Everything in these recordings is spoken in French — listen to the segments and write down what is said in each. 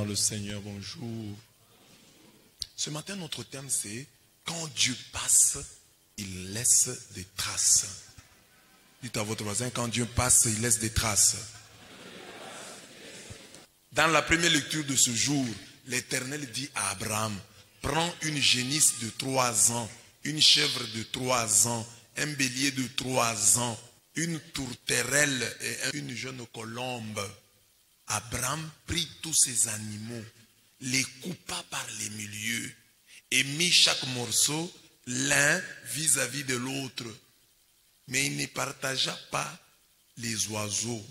dans le Seigneur, bonjour. Ce matin, notre thème c'est « Quand Dieu passe, il laisse des traces ». Dites à votre voisin, quand Dieu passe, il laisse des traces. Dans la première lecture de ce jour, l'Éternel dit à Abraham, prends une génisse de 3 ans, une chèvre de 3 ans, un bélier de 3 ans, une tourterelle et une jeune colombe. Abraham prit tous ces animaux, les coupa par les milieux et mit chaque morceau l'un vis-à-vis de l'autre. Mais il ne partagea pas les oiseaux.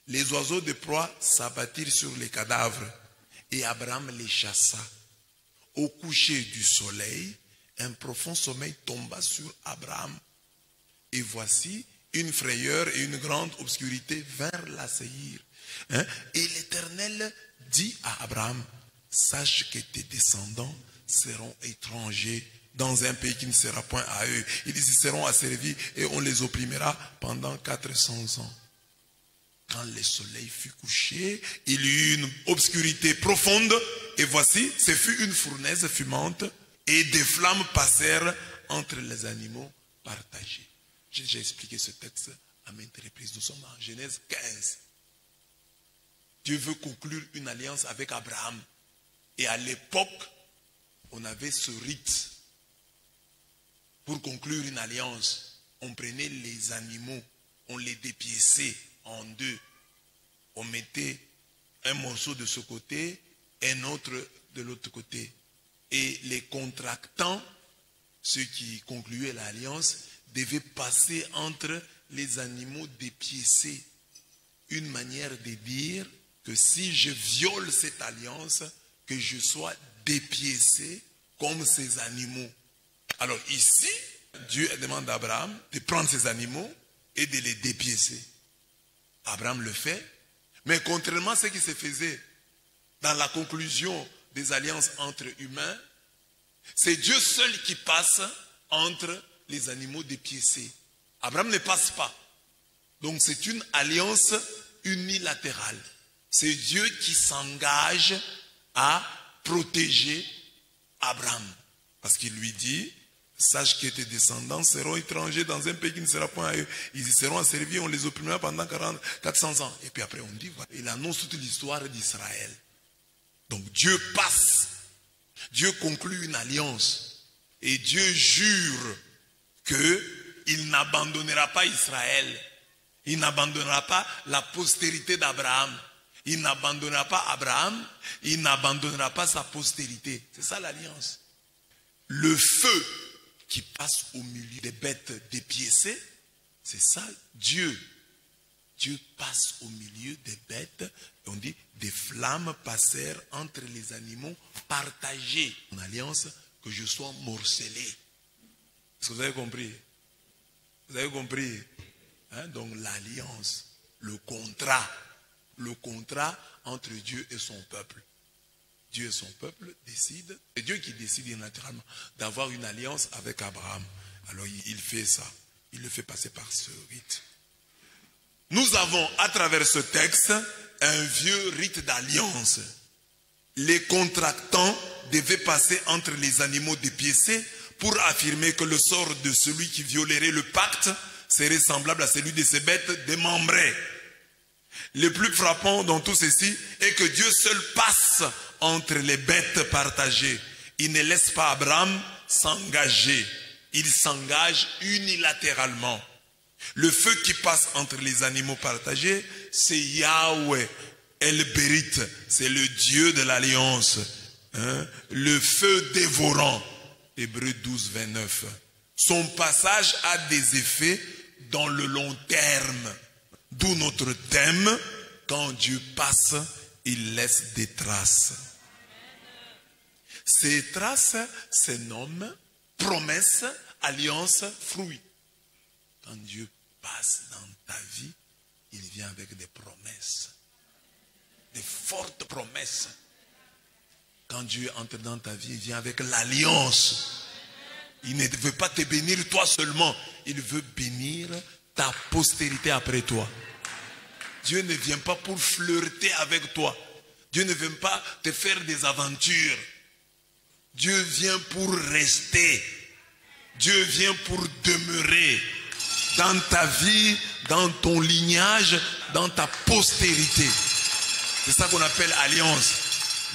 Les oiseaux de proie s'abattirent sur les cadavres et Abraham les chassa. Au coucher du soleil, un profond sommeil tomba sur Abraham. Et voici, une frayeur et une grande obscurité vinrent l'assaillir. Et l'Éternel dit à Abraham, sache que tes descendants seront étrangers dans un pays qui ne sera point à eux. Ils y seront asservis et on les opprimera pendant 400 ans. Quand le soleil fut couché, il y eut une obscurité profonde et voici, ce fut une fournaise fumante et des flammes passèrent entre les animaux partagés. J'ai déjà expliqué ce texte à maintes reprises. Nous sommes en Genèse 15. Dieu veut conclure une alliance avec Abraham. Et à l'époque, on avait ce rite. Pour conclure une alliance, on prenait les animaux, on les dépiéçait en deux. On mettait un morceau de ce côté, un autre de l'autre côté. Et les contractants, ceux qui concluaient l'alliance, devaient passer entre les animaux dépiécés. Une manière de dire que si je viole cette alliance, que je sois dépiécé comme ces animaux. Alors ici, Dieu demande à Abraham de prendre ces animaux et de les dépiécer. Abraham le fait, mais contrairement à ce qui se faisait dans la conclusion des alliances entre humains, c'est Dieu seul qui passe entre les animaux dépiécés. Abraham ne passe pas. Donc c'est une alliance unilatérale. C'est Dieu qui s'engage à protéger Abraham. Parce qu'il lui dit, sache que tes descendants seront étrangers dans un pays qui ne sera point à eux. Ils y seront asservis, on les opprimera pendant 400 ans. Et puis après on dit, voilà, il annonce toute l'histoire d'Israël. Donc Dieu passe. Dieu conclut une alliance. Et Dieu jure qu'il n'abandonnera pas Israël. Il n'abandonnera pas la postérité d'Abraham. Il n'abandonnera pas Abraham. Il n'abandonnera pas sa postérité. C'est ça l'alliance. Le feu qui passe au milieu des bêtes dépiécées, c'est ça Dieu. Dieu passe au milieu des bêtes. Et on dit, des flammes passèrent entre les animaux partagés. En alliance, que je sois morcelé. Est-ce que vous avez compris? Vous avez compris? Donc l'alliance, le contrat entre Dieu et son peuple. Dieu et son peuple décident, c'est Dieu qui décide naturellement d'avoir une alliance avec Abraham. Alors il fait ça, il le fait passer par ce rite. Nous avons à travers ce texte un vieux rite d'alliance. Les contractants devaient passer entre les animaux dépiécés pour affirmer que le sort de celui qui violerait le pacte serait semblable à celui de ces bêtes démembrées. Le plus frappant dans tout ceci est que Dieu seul passe entre les bêtes partagées. Il ne laisse pas Abraham s'engager. Il s'engage unilatéralement. Le feu qui passe entre les animaux partagés, c'est Yahweh, El Bérit, c'est le Dieu de l'alliance. Le feu dévorant, Hébreux 12, 29. Son passage a des effets dans le long terme. D'où notre thème, quand Dieu passe, il laisse des traces. Ces traces se nomment promesses, alliances, fruits. Quand Dieu passe dans ta vie, il vient avec des promesses. Des fortes promesses. Quand Dieu entre dans ta vie, il vient avec l'alliance. Il ne veut pas te bénir toi seulement. Il veut bénir ta postérité après toi. Dieu ne vient pas pour flirter avec toi. Dieu ne vient pas te faire des aventures. Dieu vient pour rester. Dieu vient pour demeurer dans ta vie, dans ton lignage, dans ta postérité. C'est ça qu'on appelle alliance.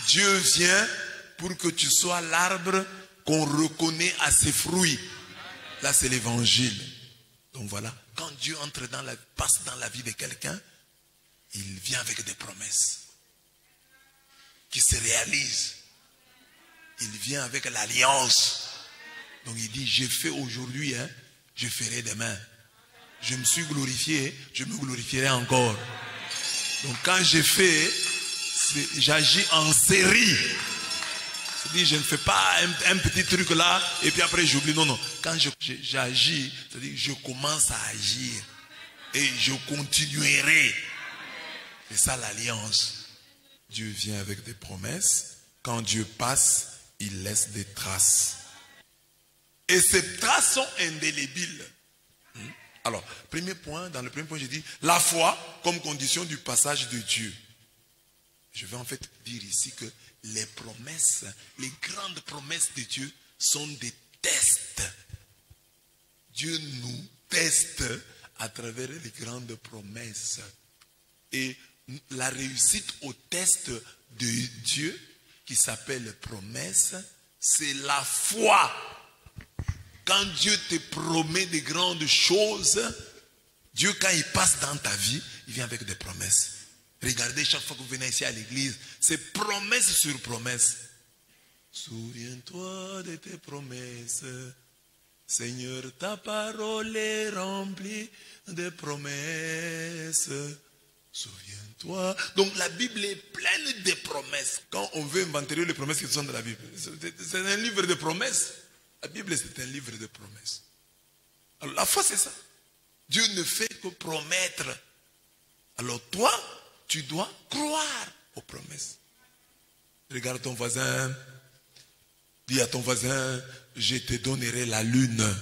Dieu vient pour que tu sois l'arbre qu'on reconnaît à ses fruits. Là, c'est l'évangile. Donc voilà, quand Dieu passe dans la vie de quelqu'un, il vient avec des promesses qui se réalisent. Il vient avec l'alliance. Donc il dit, j'ai fait aujourd'hui, je ferai demain. Je me suis glorifié, je me glorifierai encore. Donc quand j'ai fait, j'agis en série. C'est-à-dire, je ne fais pas un petit truc là, et puis après j'oublie. Non, non. Quand j'agis, c'est-à-dire, je commence à agir. Et je continuerai. C'est ça l'alliance. Dieu vient avec des promesses. Quand Dieu passe, il laisse des traces. Et ces traces sont indélébiles. Alors, premier point, dans le premier point, j'ai dit la foi comme condition du passage de Dieu. Je vais en fait dire ici que les promesses, les grandes promesses de Dieu sont des tests. Dieu nous teste à travers les grandes promesses. Et la réussite au test de Dieu, qui s'appelle promesse, c'est la foi. Quand Dieu te promet de grandes choses, Dieu, quand il passe dans ta vie, il vient avec des promesses. Regardez, chaque fois que vous venez ici à l'église, c'est promesse sur promesse. Souviens-toi de tes promesses. Seigneur, ta parole est remplie de promesses. Souviens-toi. Donc la Bible est pleine de promesses. Quand on veut inventer les promesses qui sont dans la Bible, c'est un livre de promesses. La Bible, c'est un livre de promesses. Alors la foi, c'est ça. Dieu ne fait que promettre. Alors toi, tu dois croire aux promesses. Regarde ton voisin. Dis à ton voisin, je te donnerai la lune.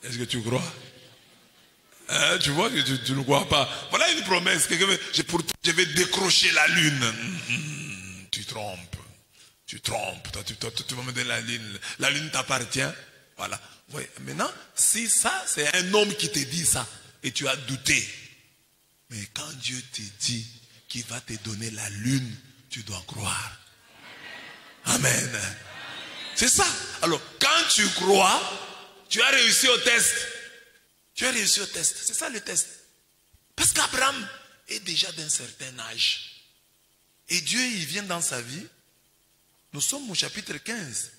Est-ce que tu crois? Tu vois, tu ne crois pas. Voilà une promesse. Je vais décrocher la lune. Tu trompes. Tu trompes. Toi, tu vas me donner la lune. La lune t'appartient. Voilà. Ouais. Maintenant, si ça, c'est un homme qui te dit ça, et tu as douté. Mais quand Dieu te dit qu'il va te donner la lune, tu dois croire. Amen. C'est ça. Alors, quand tu crois, tu as réussi au test. Tu as réussi au test. C'est ça le test. Parce qu'Abraham est déjà d'un certain âge. Et Dieu, il vient dans sa vie. Nous sommes au chapitre 15.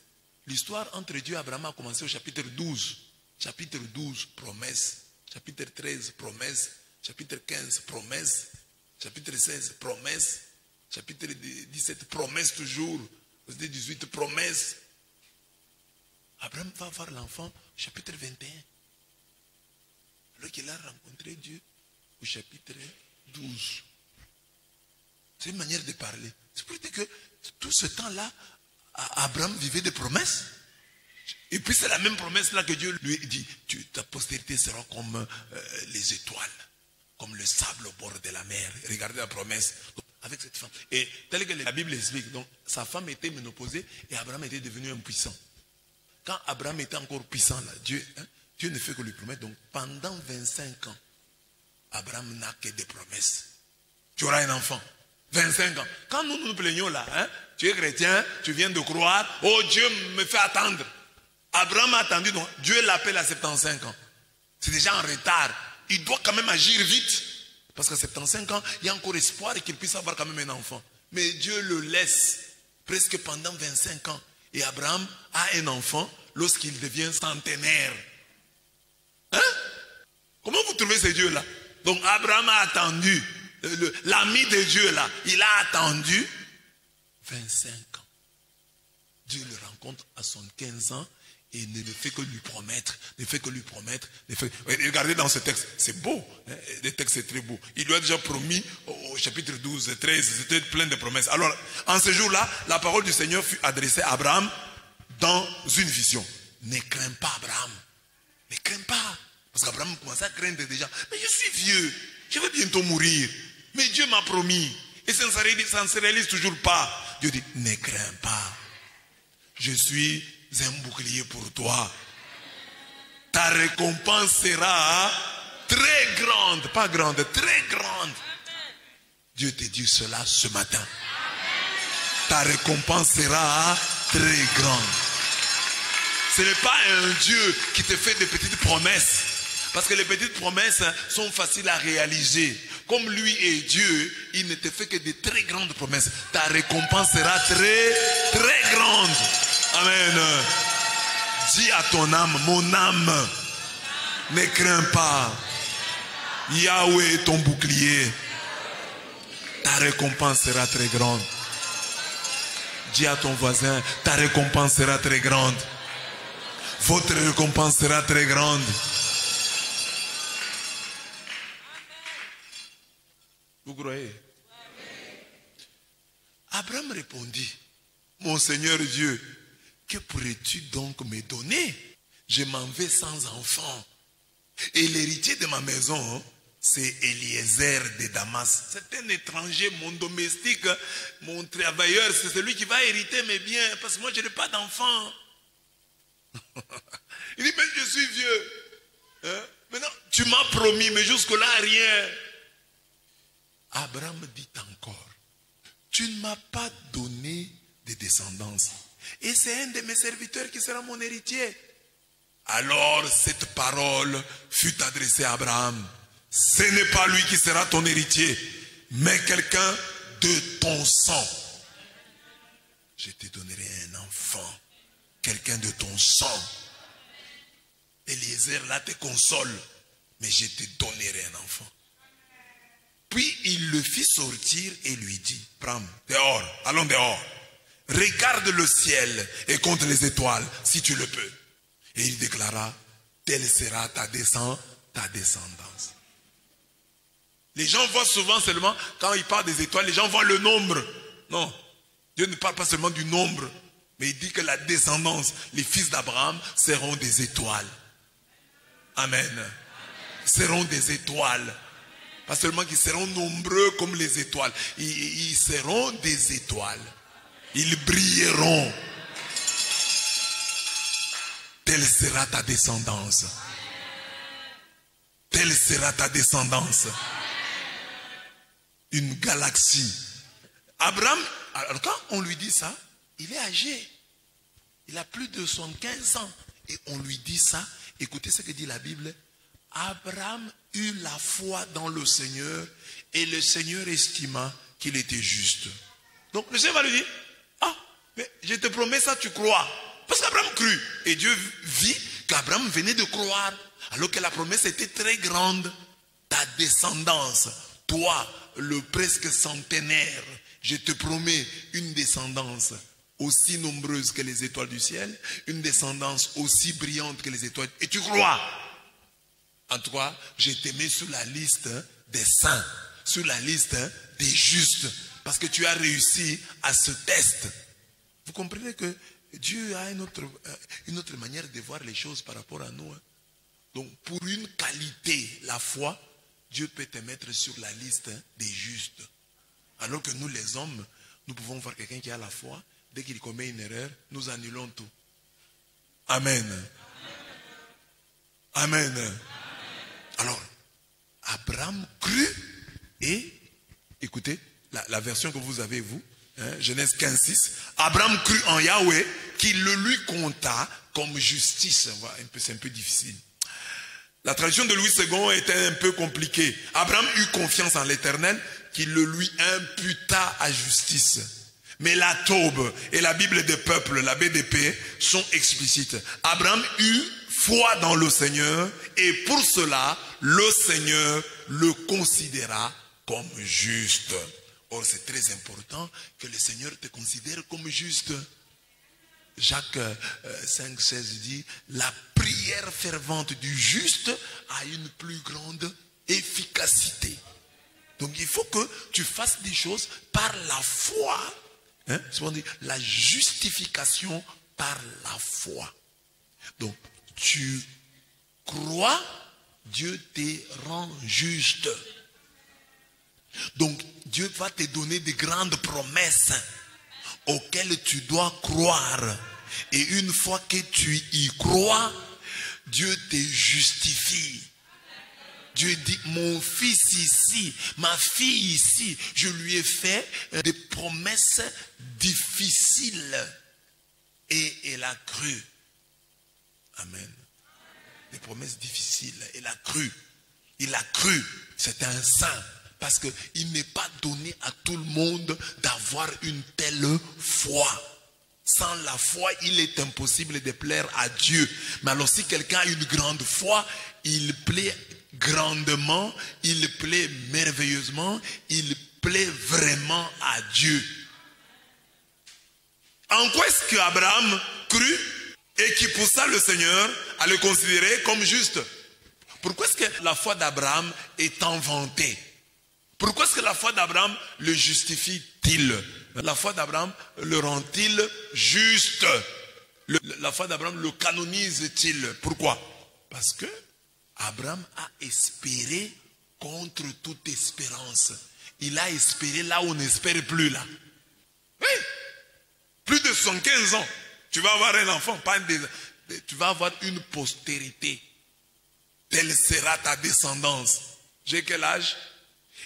L'histoire entre Dieu et Abraham a commencé au chapitre 12. Chapitre 12, promesse. Chapitre 13, promesse. Chapitre 15, promesse. Chapitre 16, promesse. Chapitre 17, promesse toujours. Chapitre 18, promesse. Abraham va avoir l'enfant au chapitre 21. Alors qu'il a rencontré Dieu au chapitre 12. C'est une manière de parler. C'est pour dire que tout ce temps-là, Abraham vivait des promesses. Et puis c'est la même promesse là que Dieu lui dit. Ta postérité sera comme les étoiles, comme le sable au bord de la mer. Regardez la promesse. Donc, avec cette femme. Et tel que la Bible explique, donc sa femme était ménopausée et Abraham était devenu impuissant. Quand Abraham était encore puissant là, Dieu ne fait que lui promettre. Donc pendant 25 ans, Abraham n'a que des promesses. Tu auras un enfant. 25 ans. Quand nous nous plaignons là, tu es chrétien, tu viens de croire, oh Dieu me fait attendre. Abraham a attendu, donc Dieu l'appelle à 75 ans. C'est déjà en retard. Il doit quand même agir vite. Parce qu'à 75 ans, il y a encore espoir qu'il puisse avoir quand même un enfant. Mais Dieu le laisse presque pendant 25 ans. Et Abraham a un enfant lorsqu'il devient centenaire. Comment vous trouvez ce Dieu-là? Donc Abraham a attendu. L'ami de Dieu là, il a attendu 25 ans. Dieu le rencontre à son 15 ans et ne fait que lui promettre, Regardez dans ce texte, c'est beau, le texte est très beau. Il lui a déjà promis au chapitre 12, 13, c'était plein de promesses. Alors, en ce jour-là, la parole du Seigneur fut adressée à Abraham dans une vision. Ne crains pas Abraham, ne crains pas. Parce qu'Abraham commençait à craindre déjà. Mais je suis vieux, je vais bientôt mourir. Mais Dieu m'a promis. Et ça ne se réalise toujours pas. Dieu dit, ne crains pas. Je suis un bouclier pour toi. Ta récompense sera très grande. Pas grande, très grande. Dieu te dit cela ce matin. Ta récompense sera très grande. Ce n'est pas un Dieu qui te fait des petites promesses. Parce que les petites promesses sont faciles à réaliser. Comme lui est Dieu, il ne te fait que de très grandes promesses. Ta récompense sera très, très grande. Amen. Dis à ton âme, mon âme, ne crains pas. Yahweh est ton bouclier. Ta récompense sera très grande. Dis à ton voisin, ta récompense sera très grande. Votre récompense sera très grande. Vous croyez? Abraham répondit, mon Seigneur Dieu, que pourrais-tu donc me donner? Je m'en vais sans enfant. Et l'héritier de ma maison, c'est Eliezer de Damas. C'est un étranger, mon domestique, mon travailleur, c'est celui qui va hériter mes biens, parce que moi je n'ai pas d'enfant. Il dit, mais je suis vieux. Hein? Maintenant, tu m'as promis, mais jusque-là, rien. Abraham dit encore, tu ne m'as pas donné de descendance. Et c'est un de mes serviteurs qui sera mon héritier. Alors cette parole fut adressée à Abraham. Ce n'est pas lui qui sera ton héritier, mais quelqu'un de ton sang. Je te donnerai un enfant, quelqu'un de ton sang. Eliezer là te console, mais je te donnerai un enfant. Puis il le fit sortir et lui dit, Abraham, dehors, allons dehors. Regarde le ciel et compte les étoiles, si tu le peux. Et il déclara, telle sera ta descendance. Les gens voient souvent seulement, quand il parle des étoiles, les gens voient le nombre. Non, Dieu ne parle pas seulement du nombre, mais il dit que la descendance, les fils d'Abraham seront des étoiles. Amen. Seront des étoiles. Pas seulement qu'ils seront nombreux comme les étoiles. Ils seront des étoiles. Ils brilleront. Telle sera ta descendance. Telle sera ta descendance. Une galaxie. Abraham, alors quand on lui dit ça, il est âgé. Il a plus de 75 ans. Et on lui dit ça. Écoutez ce que dit la Bible. Abraham eut la foi dans le Seigneur et le Seigneur estima qu'il était juste. Donc le Seigneur va lui dire, ah, mais je te promets ça, tu crois. Parce qu'Abraham crut. Et Dieu vit qu'Abraham venait de croire. Alors que la promesse était très grande. Ta descendance, toi, le presque centenaire, je te promets une descendance aussi nombreuse que les étoiles du ciel, une descendance aussi brillante que les étoiles. Et tu crois. En tout cas, je te mets sur la liste des saints, sur la liste des justes, parce que tu as réussi à ce test. Vous comprenez que Dieu a une autre manière de voir les choses par rapport à nous. Hein? Donc, pour une qualité, la foi, Dieu peut te mettre sur la liste des justes. Alors que nous, les hommes, nous pouvons voir quelqu'un qui a la foi, dès qu'il commet une erreur, nous annulons tout. Amen. Amen. Alors, Abraham crut et, écoutez, la version que vous avez, vous, hein, Genèse 15:6, Abraham crut en Yahweh qu'il le lui compta comme justice. C'est un peu difficile. La traduction de Louis II était un peu compliquée. Abraham eut confiance en l'Éternel qu'il le lui imputa à justice. Mais la Taube et la Bible des peuples, la BDP, sont explicites. Abraham eut foi dans le Seigneur et pour cela, le Seigneur le considéra comme juste. Or, c'est très important que le Seigneur te considère comme juste. Jacques 5,16 dit, la prière fervente du juste a une plus grande efficacité. Donc, il faut que tu fasses des choses par la foi. Hein? On dit la justification par la foi. Donc, tu crois, Dieu te rend juste. Donc Dieu va te donner de grandes promesses auxquelles tu dois croire. Et une fois que tu y crois, Dieu te justifie. Dieu dit, mon fils ici, ma fille ici, je lui ai fait des promesses difficiles. Et elle a cru. Amen. Des promesses difficiles. Elle a cru. Il a cru. C'est un saint. Parce qu'il n'est pas donné à tout le monde d'avoir une telle foi. Sans la foi, il est impossible de plaire à Dieu. Mais alors si quelqu'un a une grande foi, il plaît grandement, il plaît merveilleusement, il plaît vraiment à Dieu. En quoi est-ce qu'Abraham crut et qui poussa le Seigneur à le considérer comme juste? Pourquoi est-ce que la foi d'Abraham est inventée? Pourquoi est-ce que la foi d'Abraham le justifie-t-il? La foi d'Abraham le rend-il juste? La foi d'Abraham le canonise-t-il? Pourquoi? Parce que Abraham a espéré contre toute espérance. Il a espéré là où on n'espère plus là. Oui. Plus de 75 ans. Tu vas avoir un enfant. Tu vas avoir une postérité. Telle sera ta descendance. J'ai quel âge?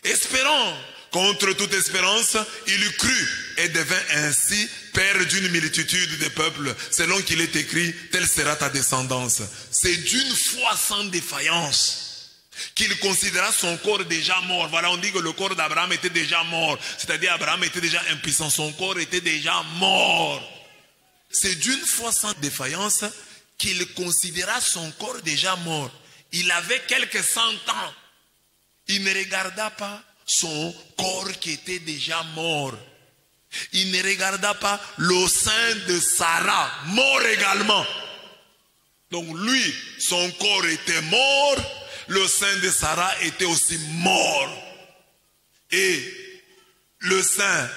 Espérant contre toute espérance, il crut et devint ainsi père d'une multitude de peuples, selon qu'il est écrit, telle sera ta descendance. C'est d'une foi sans défaillance qu'il considéra son corps déjà mort. Voilà, on dit que le corps d'Abraham était déjà mort. C'est-à-dire Abraham était déjà impuissant, son corps était déjà mort. C'est d'une foi sans défaillance qu'il considéra son corps déjà mort. Il avait quelques 100 ans. Il ne regarda pas son corps qui était déjà mort. Il ne regarda pas le sein de Sarah, mort également. Donc lui, son corps était mort, le sein de Sarah était aussi mort. Et le sein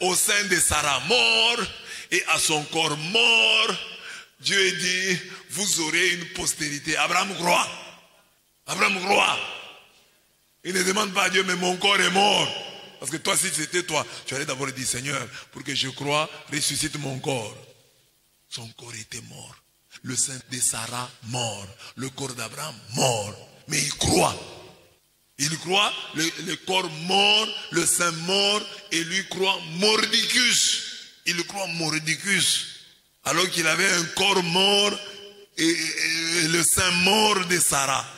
au sein de Sarah mort, et à son corps mort, Dieu dit, vous aurez une postérité. Abraham croit. Abraham croit. Il ne demande pas à Dieu, mais mon corps est mort. Parce que toi, si c'était toi, tu allais d'abord dire, Seigneur, pour que je croie, ressuscite mon corps. Son corps était mort. Le sein de Sarah, mort. Le corps d'Abraham, mort. Mais il croit. Il croit, le corps mort, le sein mort, et lui croit Mordicus. Il croit Mordicus. Alors qu'il avait un corps mort et le sein mort de Sarah.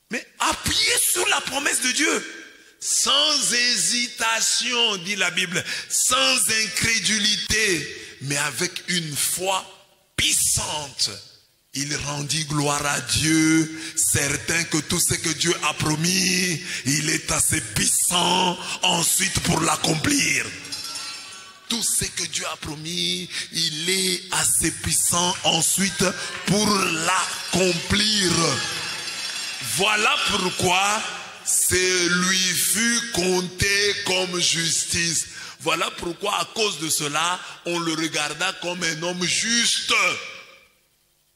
Mais appuyé sur la promesse de Dieu, sans hésitation, dit la Bible, sans incrédulité, mais avec une foi puissante. Il rendit gloire à Dieu, certain que tout ce que Dieu a promis, il est assez puissant ensuite pour l'accomplir. Tout ce que Dieu a promis, il est assez puissant ensuite pour l'accomplir. Voilà pourquoi c'est lui fut compté comme justice. Voilà pourquoi à cause de cela, on le regarda comme un homme juste.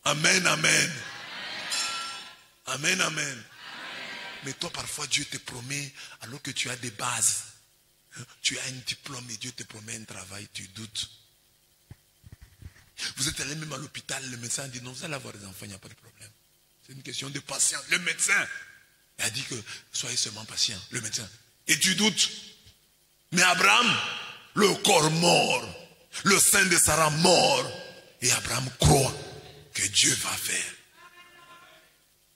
Amen, amen. Amen, amen. Mais toi parfois Dieu te promet alors que tu as des bases. Tu as un diplôme et Dieu te promet un travail, tu doutes. Vous êtes allé même à l'hôpital, le médecin dit non, vous allez avoir des enfants, il n'y a pas de problème. C'est une question de patience. Le médecin a dit que soyez seulement patient, le médecin. Et tu doutes. Mais Abraham, le corps mort, le sein de Sarah mort, et Abraham croit que Dieu va faire.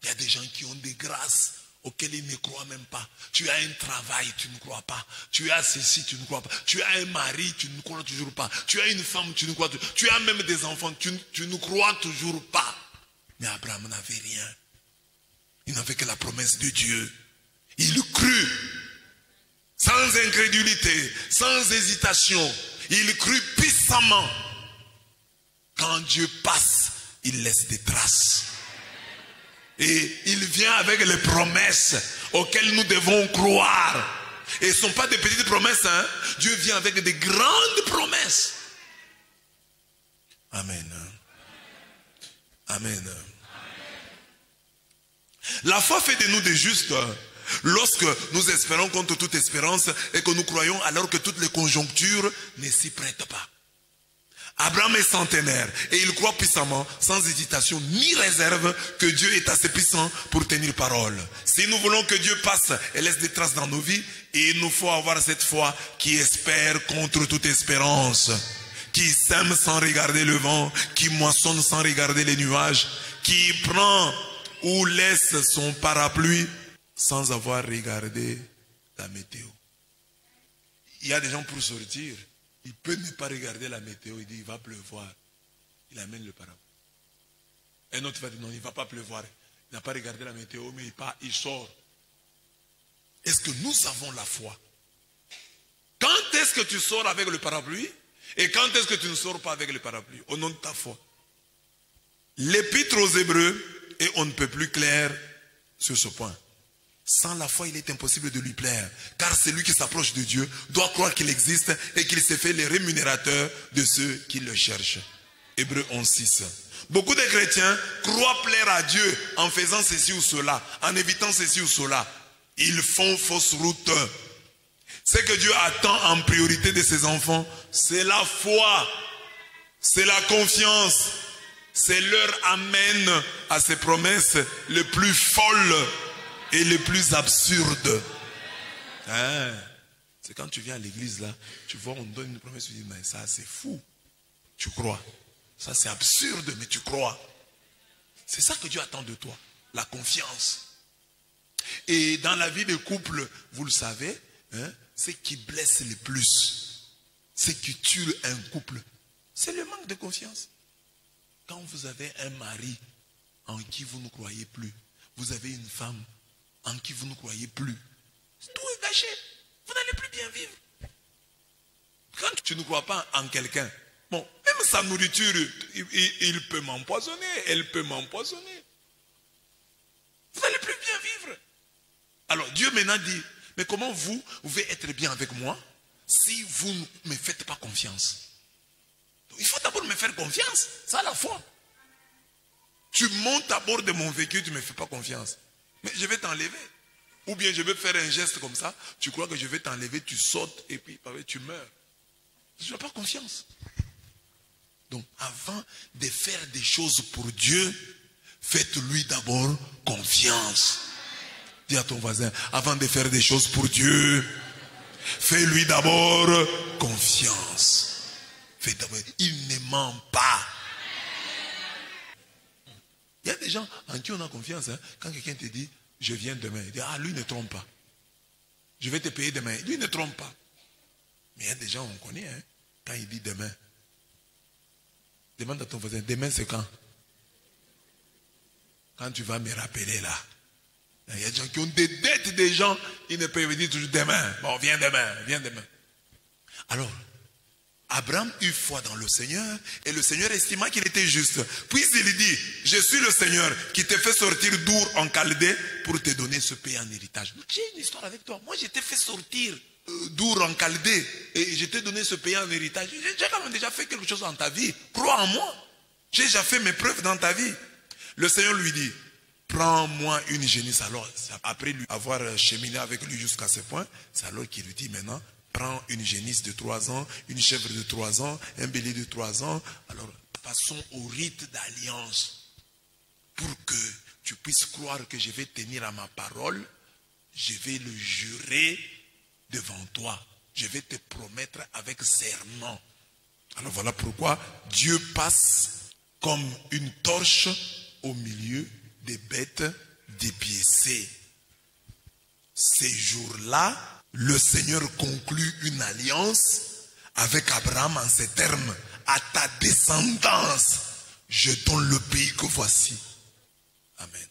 Il y a des gens qui ont des grâces auxquelles ils ne croient même pas. Tu as un travail, tu ne crois pas. Tu as ceci, tu ne crois pas. Tu as un mari, tu ne crois toujours pas. Tu as une femme, tu ne crois toujours pas. Tu as même des enfants, tu ne crois toujours pas. Mais Abraham n'avait rien. Il n'avait que la promesse de Dieu. Il crut. Sans incrédulité, sans hésitation. Il crut puissamment. Quand Dieu passe, il laisse des traces. Et il vient avec les promesses auxquelles nous devons croire. Et ce ne sont pas des petites promesses. Hein? Dieu vient avec des grandes promesses. Amen. Amen. La foi fait de nous des justes Lorsque nous espérons contre toute espérance et que nous croyons alors que toutes les conjonctures ne s'y prêtent pas. Abraham est centenaire et il croit puissamment, sans hésitation ni réserve, que Dieu est assez puissant pour tenir parole. Si nous voulons que Dieu passe et laisse des traces dans nos vies, il nous faut avoir cette foi qui espère contre toute espérance, qui sème sans regarder le vent, qui moissonne sans regarder les nuages, qui prend ou laisse son parapluie sans avoir regardé la météo. Il y a des gens pour sortir. Il peut ne pas regarder la météo, il dit il va pleuvoir. Il amène le parapluie. Un autre va dire non, il ne va pas pleuvoir. Il n'a pas regardé la météo, mais il sort. Est-ce que nous avons la foi? Quand est-ce que tu sors avec le parapluie? Et quand est-ce que tu ne sors pas avec le parapluie? Au nom de ta foi. L'épître aux Hébreux est on ne peut plus clair sur ce point. Sans la foi, il est impossible de lui plaire. Car celui qui s'approche de Dieu doit croire qu'il existe et qu'il s'est fait les rémunérateurs de ceux qui le cherchent. Hébreux 11:6. Beaucoup de chrétiens croient plaire à Dieu en faisant ceci ou cela, en évitant ceci ou cela. Ils font fausse route. Ce que Dieu attend en priorité de ses enfants, c'est la foi, c'est la confiance, c'est leur amen à ses promesses les plus folles et les plus absurdes. Hein? C'est quand tu viens à l'église là, tu vois, on donne une promesse, tu dis, mais ça c'est fou. Tu crois. Ça c'est absurde, mais tu crois. C'est ça que Dieu attend de toi, la confiance. Et dans la vie de couple, vous le savez, hein, ce qui blesse le plus, ce qui tue un couple, c'est le manque de confiance. Quand vous avez un mari en qui vous ne croyez plus, vous avez une femme en qui vous ne croyez plus, tout est gâché. Vous n'allez plus bien vivre. Quand tu ne crois pas en quelqu'un, bon, même sa nourriture, il peut m'empoisonner, elle peut m'empoisonner. Vous n'allez plus bien vivre. Alors Dieu maintenant dit, mais comment vous pouvez être bien avec moi si vous ne me faites pas confiance? Donc, il faut d'abord me faire confiance, ça la foi. Tu montes à bord de mon véhicule, tu ne me fais pas confiance. Mais je vais t'enlever. Ou bien je vais faire un geste comme ça, tu crois que je vais t'enlever, tu sautes et puis tu meurs. Je n'ai pas confiance. Donc avant de faire des choses pour Dieu, faites-lui d'abord confiance. Dis à ton voisin, avant de faire des choses pour Dieu, fais-lui d'abord confiance. Fais d'abord, il ne ment pas. Il y a des gens en qui on a confiance. Hein. Quand quelqu'un te dit, je viens demain, il dit, ah, lui ne trompe pas. Je vais te payer demain. Lui ne trompe pas. Mais il y a des gens, on connaît, hein, quand il dit demain. Demande à ton voisin, demain c'est quand? Quand tu vas me rappeler là. Il y a des gens qui ont des dettes des gens, ils ne peuvent dire toujours demain. Bon, viens demain, viens demain. Alors, Abraham eut foi dans le Seigneur et le Seigneur estima qu'il était juste. Puis il dit, je suis le Seigneur qui te fait sortir d'Our en Chaldée pour te donner ce pays en héritage. J'ai une histoire avec toi. Moi, je t'ai fait sortir d'Our en Chaldée et je t'ai donné ce pays en héritage. J'ai quand même déjà fait quelque chose dans ta vie. Crois en moi. J'ai déjà fait mes preuves dans ta vie. Le Seigneur lui dit, prends-moi une génisse. Alors, après lui avoir cheminé avec lui jusqu'à ce point, c'est alors qu'il lui dit maintenant, prends une génisse de 3 ans, une chèvre de 3 ans, un bélier de 3 ans. Alors, passons au rite d'alliance. Pour que tu puisses croire que je vais tenir à ma parole, je vais le jurer devant toi. Je vais te promettre avec serment. Alors voilà pourquoi Dieu passe comme une torche au milieu des bêtes dépiécées. Ces jours-là, le Seigneur conclut une alliance avec Abraham en ces termes. À ta descendance, je donne le pays que voici. Amen.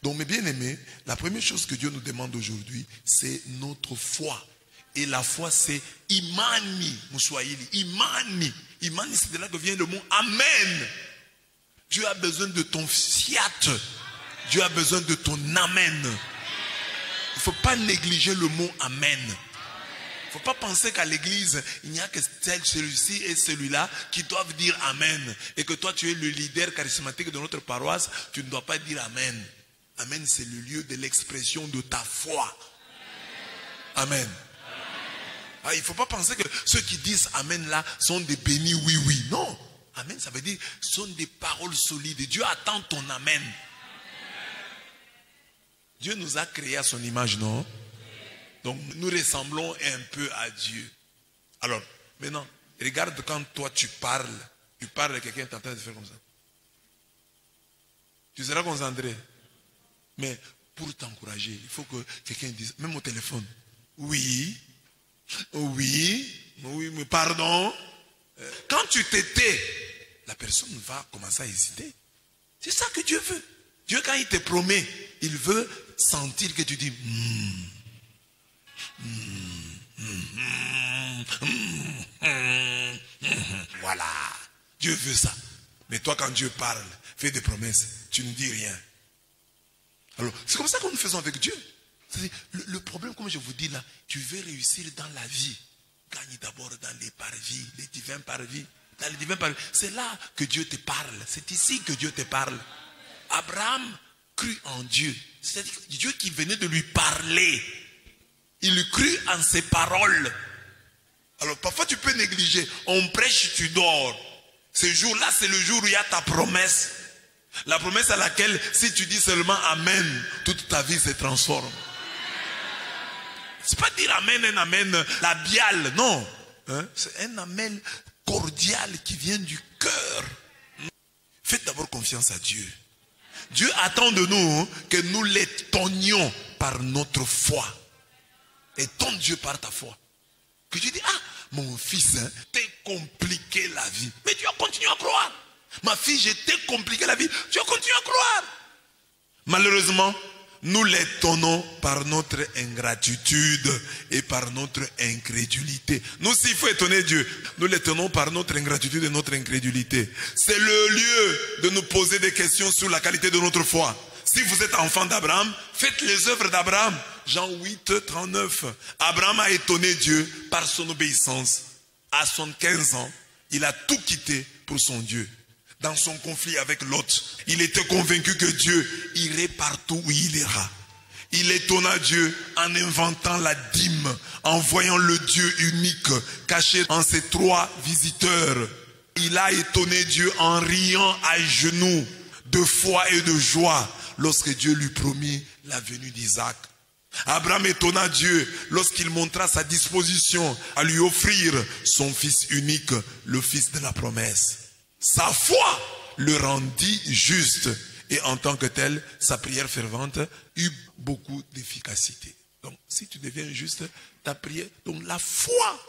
Donc mes bien-aimés, la première chose que Dieu nous demande aujourd'hui, c'est notre foi. Et la foi, c'est imani, Moussouaïli. Imani. Imani, c'est de là que vient le mot Amen. Dieu a besoin de ton fiat. Dieu a besoin de ton Amen. Il ne faut pas négliger le mot Amen. Il ne faut pas penser qu'à l'église, il n'y a que celui-ci et celui-là qui doivent dire Amen. Et que toi, tu es le leader charismatique de notre paroisse, tu ne dois pas dire Amen. Amen, c'est le lieu de l'expression de ta foi. Amen. Ah, il ne faut pas penser que ceux qui disent Amen là sont des bénis, oui, oui. Non. Amen, ça veut dire ce sont des paroles solides. Dieu attend ton Amen. Dieu nous a créés à son image, non? Donc nous ressemblons un peu à Dieu. Alors, maintenant, regarde quand toi tu parles à quelqu'un qui est en train de faire comme ça. Tu seras concentré. Mais pour t'encourager, il faut que quelqu'un dise, même au téléphone, oui, oui, oui, mais pardon. Quand tu t'étais, la personne va commencer à hésiter. C'est ça que Dieu veut. Dieu, quand il te promet, il veut sentir que tu dis, voilà. Dieu veut ça. Mais toi, quand Dieu parle, fait des promesses, tu ne dis rien. Alors, c'est comme ça que nous faisons avec Dieu. Le problème, comme je vous dis là, tu veux réussir dans la vie. Gagne d'abord dans les parvis, les divins parvis. Dans les divins parvis. C'est là que Dieu te parle. C'est ici que Dieu te parle. Abraham crut en Dieu. C'est-à-dire Dieu qui venait de lui parler. Il crut en ses paroles. Alors parfois tu peux négliger. On prêche, tu dors. Ce jour-là, c'est le jour où il y a ta promesse. La promesse à laquelle, si tu dis seulement Amen, toute ta vie se transforme. C'est pas dire Amen, un Amen labial, non. Hein? C'est un Amen cordial qui vient du cœur. Faites d'abord confiance à Dieu. Dieu attend de nous que nous l'étonnions par notre foi. Étonne Dieu par ta foi. Que tu dis, ah, mon fils, hein, t'es compliqué la vie. Mais tu as continué à croire. Ma fille, je t'ai compliqué la vie. Tu as continué à croire. Malheureusement, nous l'étonnons par notre ingratitude et par notre incrédulité. Nous, s'il faut étonner Dieu, nous l'étonnons par notre ingratitude et notre incrédulité. C'est le lieu de nous poser des questions sur la qualité de notre foi. Si vous êtes enfant d'Abraham, faites les œuvres d'Abraham. Jean 8, 39. Abraham a étonné Dieu par son obéissance. À 75 ans, il a tout quitté pour son Dieu. Dans son conflit avec Lot, il était convaincu que Dieu irait partout où il ira. Il étonna Dieu en inventant la dîme, en voyant le Dieu unique caché en ses 3 visiteurs. Il a étonné Dieu en riant à genoux de foi et de joie lorsque Dieu lui promit la venue d'Isaac. Abraham étonna Dieu lorsqu'il montra sa disposition à lui offrir son fils unique, le fils de la promesse. Sa foi le rendit juste et en tant que tel, sa prière fervente eut beaucoup d'efficacité. Donc si tu deviens juste, ta prière, donc la foi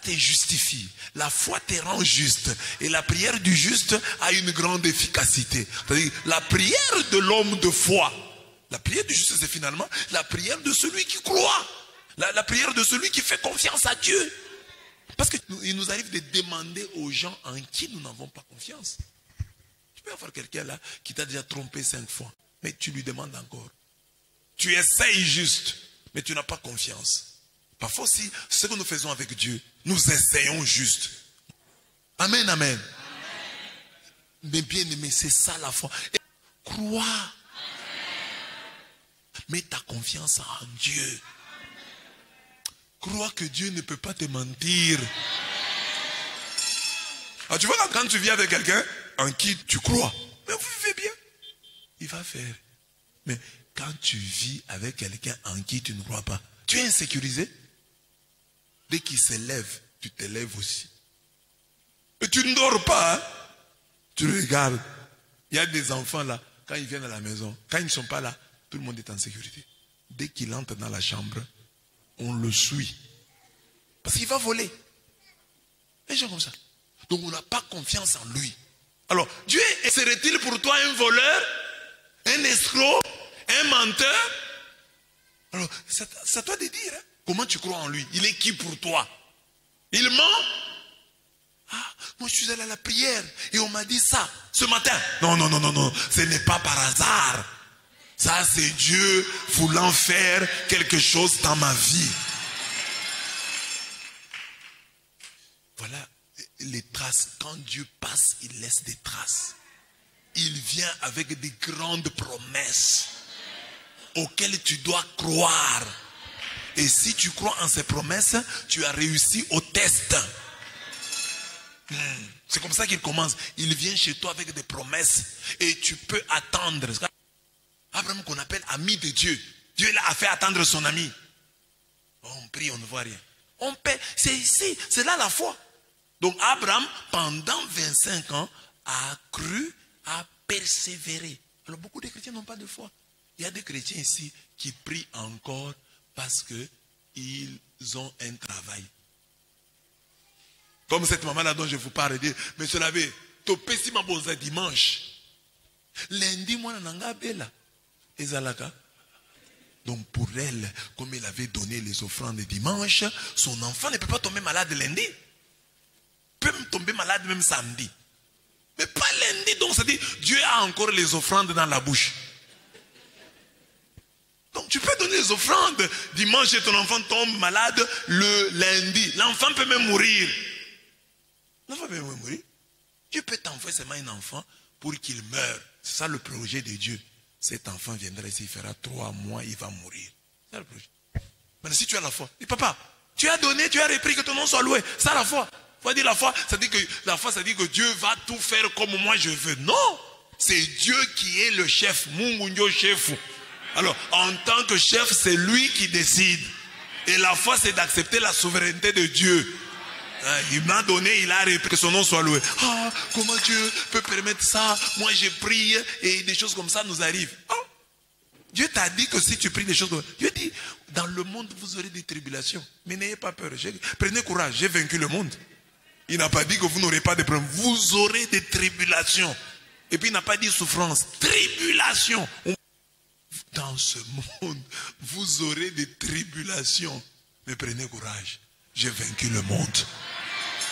te justifie, la foi te rend juste et la prière du juste a une grande efficacité. C'est-à-dire la prière de l'homme de foi, la prière du juste c'est finalement la prière de celui qui croit, la prière de celui qui fait confiance à Dieu. Parce qu'il nous arrive de demander aux gens en qui nous n'avons pas confiance. Tu peux avoir quelqu'un là qui t'a déjà trompé 5 fois, mais tu lui demandes encore. Tu essayes juste, mais tu n'as pas confiance. Parfois aussi, ce que nous faisons avec Dieu, nous essayons juste. Amen, amen. Mais bien aimé, c'est ça la foi. Et crois. Mets ta confiance en Dieu. Crois que Dieu ne peut pas te mentir. Alors tu vois, quand tu vis avec quelqu'un en qui tu crois, mais vous vivez bien, il va faire. Mais quand tu vis avec quelqu'un en qui tu ne crois pas, tu es insécurisé. Dès qu'il se lève, tu te lèves aussi. Et tu ne dors pas. Hein? Tu regardes. Il y a des enfants là, quand ils viennent à la maison, quand ils ne sont pas là, tout le monde est en sécurité. Dès qu'il entre dans la chambre, on le suit. Parce qu'il va voler. Les gens comme ça. Donc on n'a pas confiance en lui. Alors, Dieu serait-il pour toi un voleur, un escroc, un menteur? Alors, c'est à toi de dire. Hein? Comment tu crois en lui? Il est qui pour toi? Il ment? Ah, moi je suis allé à la prière et on m'a dit ça ce matin. Non, non, non, non, non. Ce n'est pas par hasard. Ça, c'est Dieu voulant faire quelque chose dans ma vie. Voilà les traces. Quand Dieu passe, il laisse des traces. il vient avec des grandes promesses auxquelles tu dois croire. Et si tu crois en ces promesses, tu as réussi au test. C'est comme ça qu'il commence. Il vient chez toi avec des promesses et tu peux attendre. Abraham qu'on appelle ami de Dieu. Dieu a fait attendre son ami. On prie, on ne voit rien. On paie. C'est ici, c'est là la foi. Donc Abraham, pendant 25 ans, a cru, a persévéré. Alors beaucoup de chrétiens n'ont pas de foi. Il y a des chrétiens ici qui prient encore parce qu'ils ont un travail. Comme cette maman-là dont je vous parle, dit, monsieur l'abbé, tu payes si ma bonne dimanche. Lundi, moi, nanga bella. Ezalaka. Donc pour elle, comme elle avait donné les offrandes dimanche, son enfant ne peut pas tomber malade lundi. Il peut même tomber malade même samedi. Mais pas lundi. Donc ça dit, Dieu a encore les offrandes dans la bouche. Donc tu peux donner les offrandes dimanche et ton enfant tombe malade le lundi. L'enfant peut même mourir. L'enfant peut même mourir. Dieu peut t'envoyer seulement un enfant pour qu'il meure. C'est ça le projet de Dieu. Cet enfant viendra ici, il fera 3 mois, il va mourir. C'est ça le projet. Maintenant, si tu as la foi, dis papa, tu as donné, tu as repris, que ton nom soit loué. Ça la foi. Il faut dire la foi, ça dit que Dieu va tout faire comme moi je veux. Non, c'est Dieu qui est le chef. Mungu chef. Alors, en tant que chef, c'est lui qui décide. Et la foi, c'est d'accepter la souveraineté de Dieu. Il m'a donné, il a repris, que son nom soit loué. Ah, comment Dieu peut permettre ça? Moi, je prie et des choses comme ça nous arrivent. Ah, Dieu t'a dit que si tu pries des choses comme ça, Dieu dit, dans le monde, vous aurez des tribulations. Mais n'ayez pas peur. Prenez courage, j'ai vaincu le monde. Il n'a pas dit que vous n'aurez pas de problème. Vous aurez des tribulations. Et puis il n'a pas dit souffrance. Tribulation. Dans ce monde, vous aurez des tribulations. Mais prenez courage. J'ai vaincu le monde.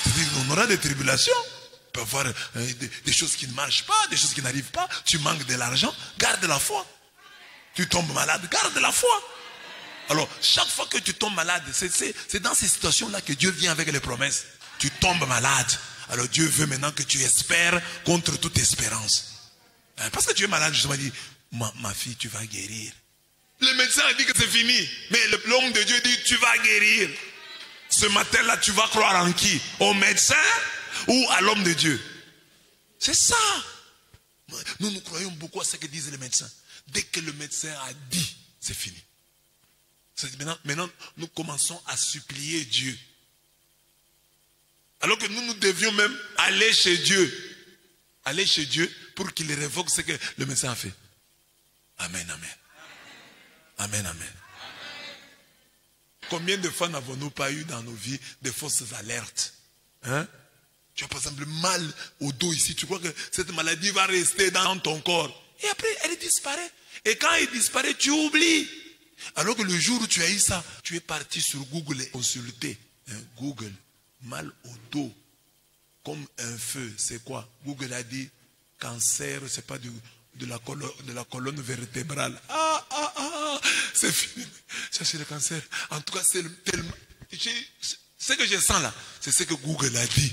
C'est-à-dire qu'on aura des tribulations. On peut avoir des choses qui ne marchent pas, des choses qui n'arrivent pas. Tu manques de l'argent, garde la foi. Tu tombes malade, garde la foi. Alors, chaque fois que tu tombes malade, c'est dans ces situations-là que Dieu vient avec les promesses. Tu tombes malade. Alors Dieu veut maintenant que tu espères contre toute espérance. Parce que tu es malade, justement, il dit, ma fille, tu vas guérir. Le médecin a dit que c'est fini. Mais l'homme de Dieu dit, tu vas guérir. Ce matin-là, tu vas croire en qui? Au médecin ou à l'homme de Dieu? C'est ça. Nous croyons beaucoup à ce que disent les médecins. Dès que le médecin a dit, c'est fini. Maintenant, nous commençons à supplier Dieu. Alors que nous devions même aller chez Dieu. Aller chez Dieu pour qu'il révoque ce que le médecin a fait. Amen, amen. Amen, amen. Combien de fois n'avons-nous pas eu dans nos vies des fausses alertes? Hein? Tu as par exemple mal au dos ici. Tu crois que cette maladie va rester dans ton corps. Et après, elle disparaît. Et quand elle disparaît, tu oublies. Alors que le jour où tu as eu ça, tu es parti sur Google et consulté. Hein? Google, mal au dos, comme un feu. C'est quoi? Google a dit cancer, c'est pas de la colonne vertébrale. C'est fini. Ça, c'est le cancer. En tout cas, c'est tellement. Ce que je sens là, c'est ce que Google a dit.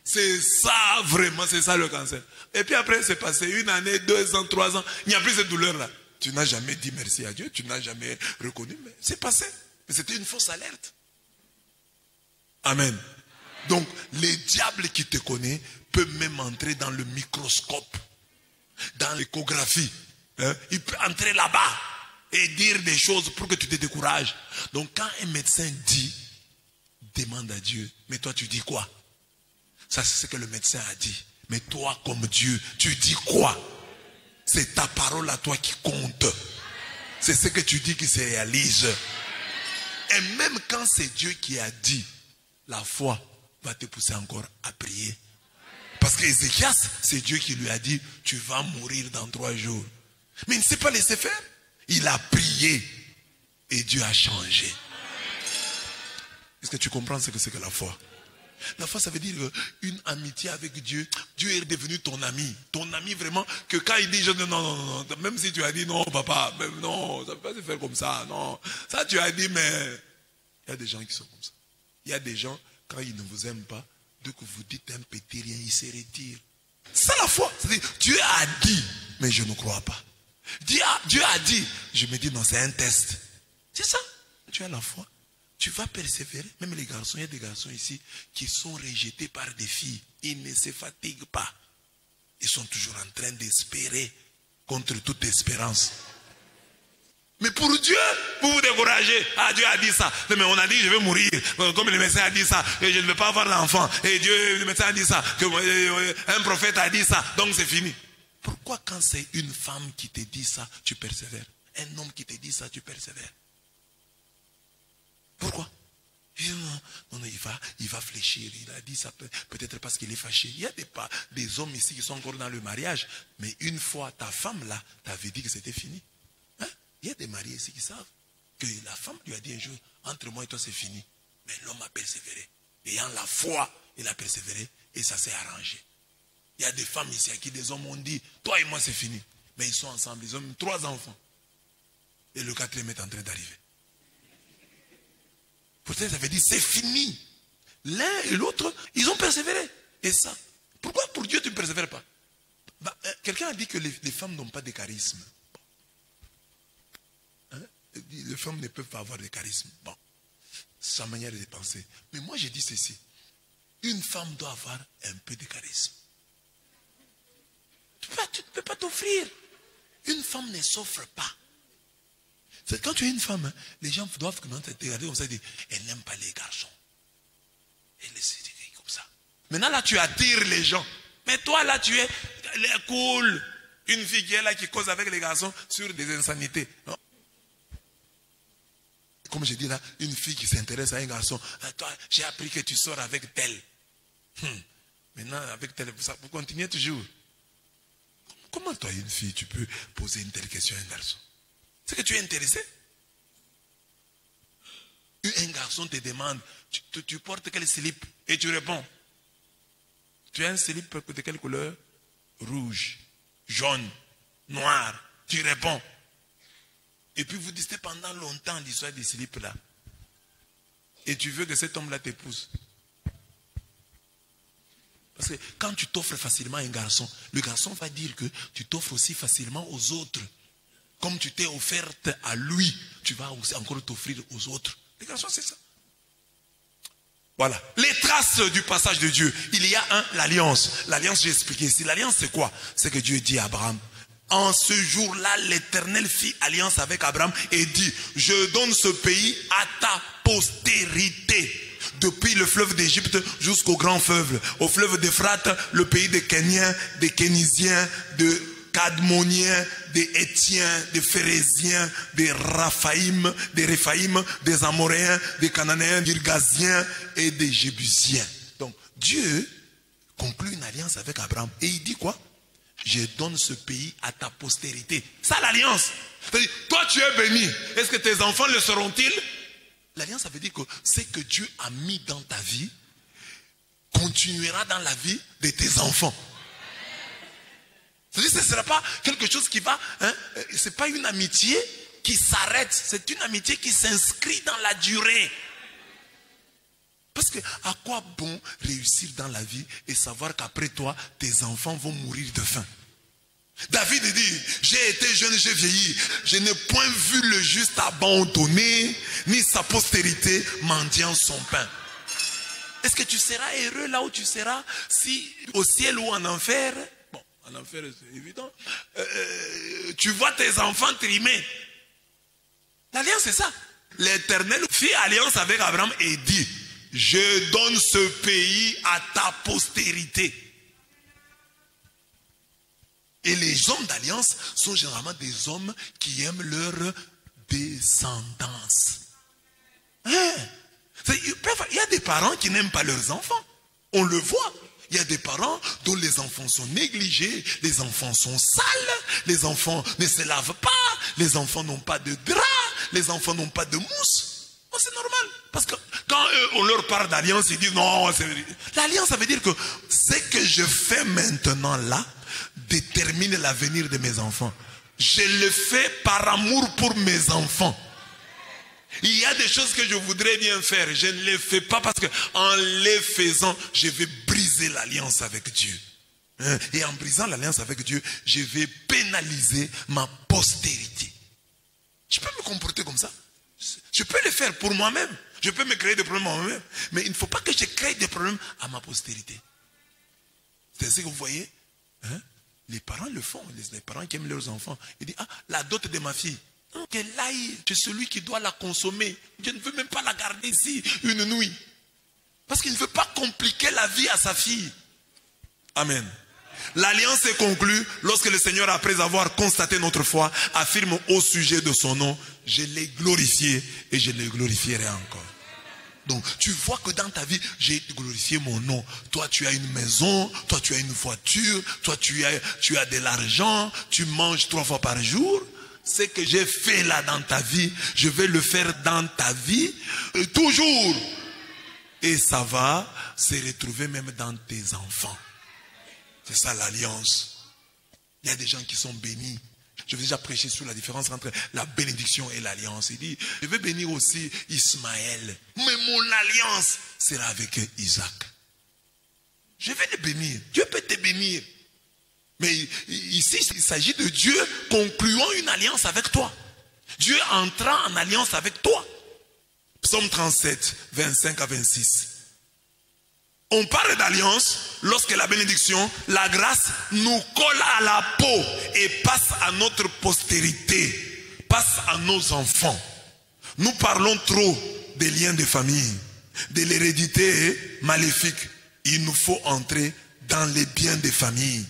C'est ça, vraiment, c'est ça le cancer. Et puis après, c'est passé 1 année, 2 ans, 3 ans. Il n'y a plus cette douleur-là. Tu n'as jamais dit merci à Dieu, tu n'as jamais reconnu, mais c'est passé. Mais c'était une fausse alerte. Amen. Donc, les diables qui te connaissent peuvent même entrer dans le microscope, dans l'échographie. Hein? Il peut entrer là-bas et dire des choses pour que tu te décourages. Donc, quand un médecin dit, demande à Dieu. Mais toi, tu dis quoi? Ça, c'est ce que le médecin a dit. Mais toi, comme Dieu, tu dis quoi? C'est ta parole à toi qui compte. C'est ce que tu dis qui se réalise. Et même quand c'est Dieu qui a dit, la foi va te pousser encore à prier. Parce que Ézéchias, c'est Dieu qui lui a dit, tu vas mourir dans 3 jours. Mais il ne s'est pas laissé faire. Il a prié et Dieu a changé. Est-ce que tu comprends ce que c'est que la foi? La foi, ça veut dire une amitié avec Dieu. Dieu est devenu ton ami. Ton ami vraiment, que quand il dit, non, même si tu as dit non, papa, même non, ça ne peut pas se faire comme ça, non. Ça, tu as dit, mais il y a des gens qui sont comme ça. Il y a des gens, quand ils ne vous aiment pas, dès que vous dites un petit rien, ils se retirent. C'est ça la foi. C'est-à-dire, Dieu a dit, mais je ne crois pas. Dieu a dit, je me dis non, c'est un test. C'est ça. Tu as la foi. Tu vas persévérer. Même les garçons, il y a des garçons ici qui sont rejetés par des filles. Ils ne se fatiguent pas. Ils sont toujours en train d'espérer contre toute espérance. Mais pour Dieu, vous vous découragez. Ah, Dieu a dit ça. Mais on a dit que je vais mourir. Comme le médecin a dit ça, et je ne vais pas avoir d'enfant. Et Dieu, le médecin a dit ça. Un prophète a dit ça. Donc c'est fini. Pourquoi quand c'est une femme qui te dit ça, tu persévères? Un homme qui te dit ça, tu persévères? Pourquoi? Non, il va fléchir. Il a dit ça peut-être parce qu'il est fâché. Il y a des hommes ici qui sont encore dans le mariage. Mais une fois ta femme là, t'avais dit que c'était fini. Hein? Il y a des mariés ici qui savent que la femme lui a dit un jour, entre moi et toi c'est fini. Mais l'homme a persévéré. Ayant la foi, il a persévéré et ça s'est arrangé. Il y a des femmes ici à qui des hommes ont dit, toi et moi c'est fini. Mais ils sont ensemble, ils ont eu 3 enfants. Et le 4e est en train d'arriver. Pourtant, ça veut dire c'est fini. L'un et l'autre, ils ont persévéré. Et ça, pourquoi pour Dieu tu ne persévères pas? Quelqu'un a dit que les femmes n'ont pas de charisme. Hein? Les femmes ne peuvent pas avoir de charisme. Bon, c'est sa manière de penser. Mais moi, j'ai dit ceci. Une femme doit avoir un peu de charisme. Tu ne peux pas t'offrir. Une femme ne s'offre pas. Quand tu es une femme, hein, les gens doivent te regarder comme ça et dire, elle n'aime pas les garçons. Elle est comme ça. Maintenant là, tu attires les gens. Mais toi là, tu es cool. Une fille qui est là, qui cause avec les garçons sur des insanités. Non? Comme je dis là, une fille qui s'intéresse à un garçon. Ah, toi, j'ai appris que tu sors avec tel. Maintenant, avec tel, vous continuez toujours. Comment toi, une fille, tu peux poser une telle question à un garçon? C'est que tu es intéressé. Un garçon te demande, tu portes quel slip? Et tu réponds. Tu as un slip de quelle couleur? Rouge, jaune, noir. Tu réponds. Et puis vous discutez pendant longtemps l'histoire des slips là. Et tu veux que cet homme-là t'épouse. Parce que quand tu t'offres facilement à un garçon, le garçon va dire que tu t'offres aussi facilement aux autres. Comme tu t'es offerte à lui, tu vas aussi encore t'offrir aux autres. Les garçons, c'est ça. Voilà. Les traces du passage de Dieu. Il y a l'alliance. L'alliance, j'ai expliqué ici. L'alliance, c'est quoi? C'est que Dieu dit à Abraham, en ce jour-là, l'Éternel fit alliance avec Abraham et dit, je donne ce pays à ta postérité. Depuis le fleuve d'Égypte jusqu'au grand fleuve. Au fleuve d'Euphrate, le pays des Kéniens, des Kénisiens, de Cadmoniens, des Étiens, des Phérésiens, des Raphaïm, des Réphaïm, des Amoréens, des Cananéens, des Girgasiens et des Jébusiens. Donc Dieu conclut une alliance avec Abraham. Et il dit quoi? Je donne ce pays à ta postérité. Ça l'alliance. C'est-à-dire, toi tu es béni. Est-ce que tes enfants le seront-ils? L'alliance, ça veut dire que ce que Dieu a mis dans ta vie continuera dans la vie de tes enfants. C'est-à-dire, ce ne sera pas quelque chose qui va... ce n'est pas une amitié qui s'arrête. C'est une amitié qui s'inscrit dans la durée. Parce que à quoi bon réussir dans la vie et savoir qu'après toi, tes enfants vont mourir de faim? David dit, j'ai été jeune, j'ai vieilli. Je n'ai point vu le juste abandonné, ni sa postérité mendiant son pain. Est-ce que tu seras heureux là où tu seras, si au ciel ou en enfer? Bon, en enfer c'est évident. Tu vois tes enfants trimés. L'alliance c'est ça. L'Éternel fit alliance avec Abraham et dit, je donne ce pays à ta postérité. Et les hommes d'alliance sont généralement des hommes qui aiment leur descendance. Hein? Il y a des parents qui n'aiment pas leurs enfants. On le voit. Il y a des parents dont les enfants sont négligés, les enfants sont sales, les enfants ne se lavent pas, les enfants n'ont pas de drap, les enfants n'ont pas de mousse. Oh, c'est normal. Parce que quand on leur parle d'alliance, ils disent non. L'alliance, ça veut dire que ce que je fais maintenant là détermine l'avenir de mes enfants. Je le fais par amour pour mes enfants. Il y a des choses que je voudrais bien faire. Je ne les fais pas parce que en les faisant, je vais briser l'alliance avec Dieu. Et en brisant l'alliance avec Dieu, je vais pénaliser ma postérité. Je peux me comporter comme ça. Je peux le faire pour moi-même. Je peux me créer des problèmes à moi-même. Mais il ne faut pas que je crée des problèmes à ma postérité. C'est ce que vous voyez. Les parents le font. Les parents qui aiment leurs enfants. Ils disent, la dot de ma fille. Qu'elle aille chez celui qui doit la consommer. Je ne veux même pas la garder ici une nuit. Parce qu'il ne veut pas compliquer la vie à sa fille. Amen. L'alliance est conclue lorsque le Seigneur, après avoir constaté notre foi, affirme au sujet de son nom, je l'ai glorifié et je le glorifierai encore. Donc, tu vois que dans ta vie, j'ai glorifié mon nom. Toi, tu as une maison, toi, tu as une voiture, toi, tu as de l'argent, tu manges 3 fois par jour. Ce que j'ai fait là dans ta vie, je vais le faire dans ta vie toujours. Et ça va se retrouver même dans tes enfants. C'est ça l'alliance. Il y a des gens qui sont bénis. Je vais déjà prêcher sur la différence entre la bénédiction et l'alliance. Il dit, je vais bénir aussi Ismaël. Mais mon alliance sera avec Isaac. Je vais le bénir. Dieu peut te bénir. Mais ici, il s'agit de Dieu concluant une alliance avec toi. Dieu entrant en alliance avec toi. Psaume 37, 25 à 26. On parle d'alliance lorsque la bénédiction, la grâce nous colle à la peau et passe à notre postérité, passe à nos enfants. Nous parlons trop des liens de famille, de l'hérédité maléfique. Il nous faut entrer dans les biens de famille,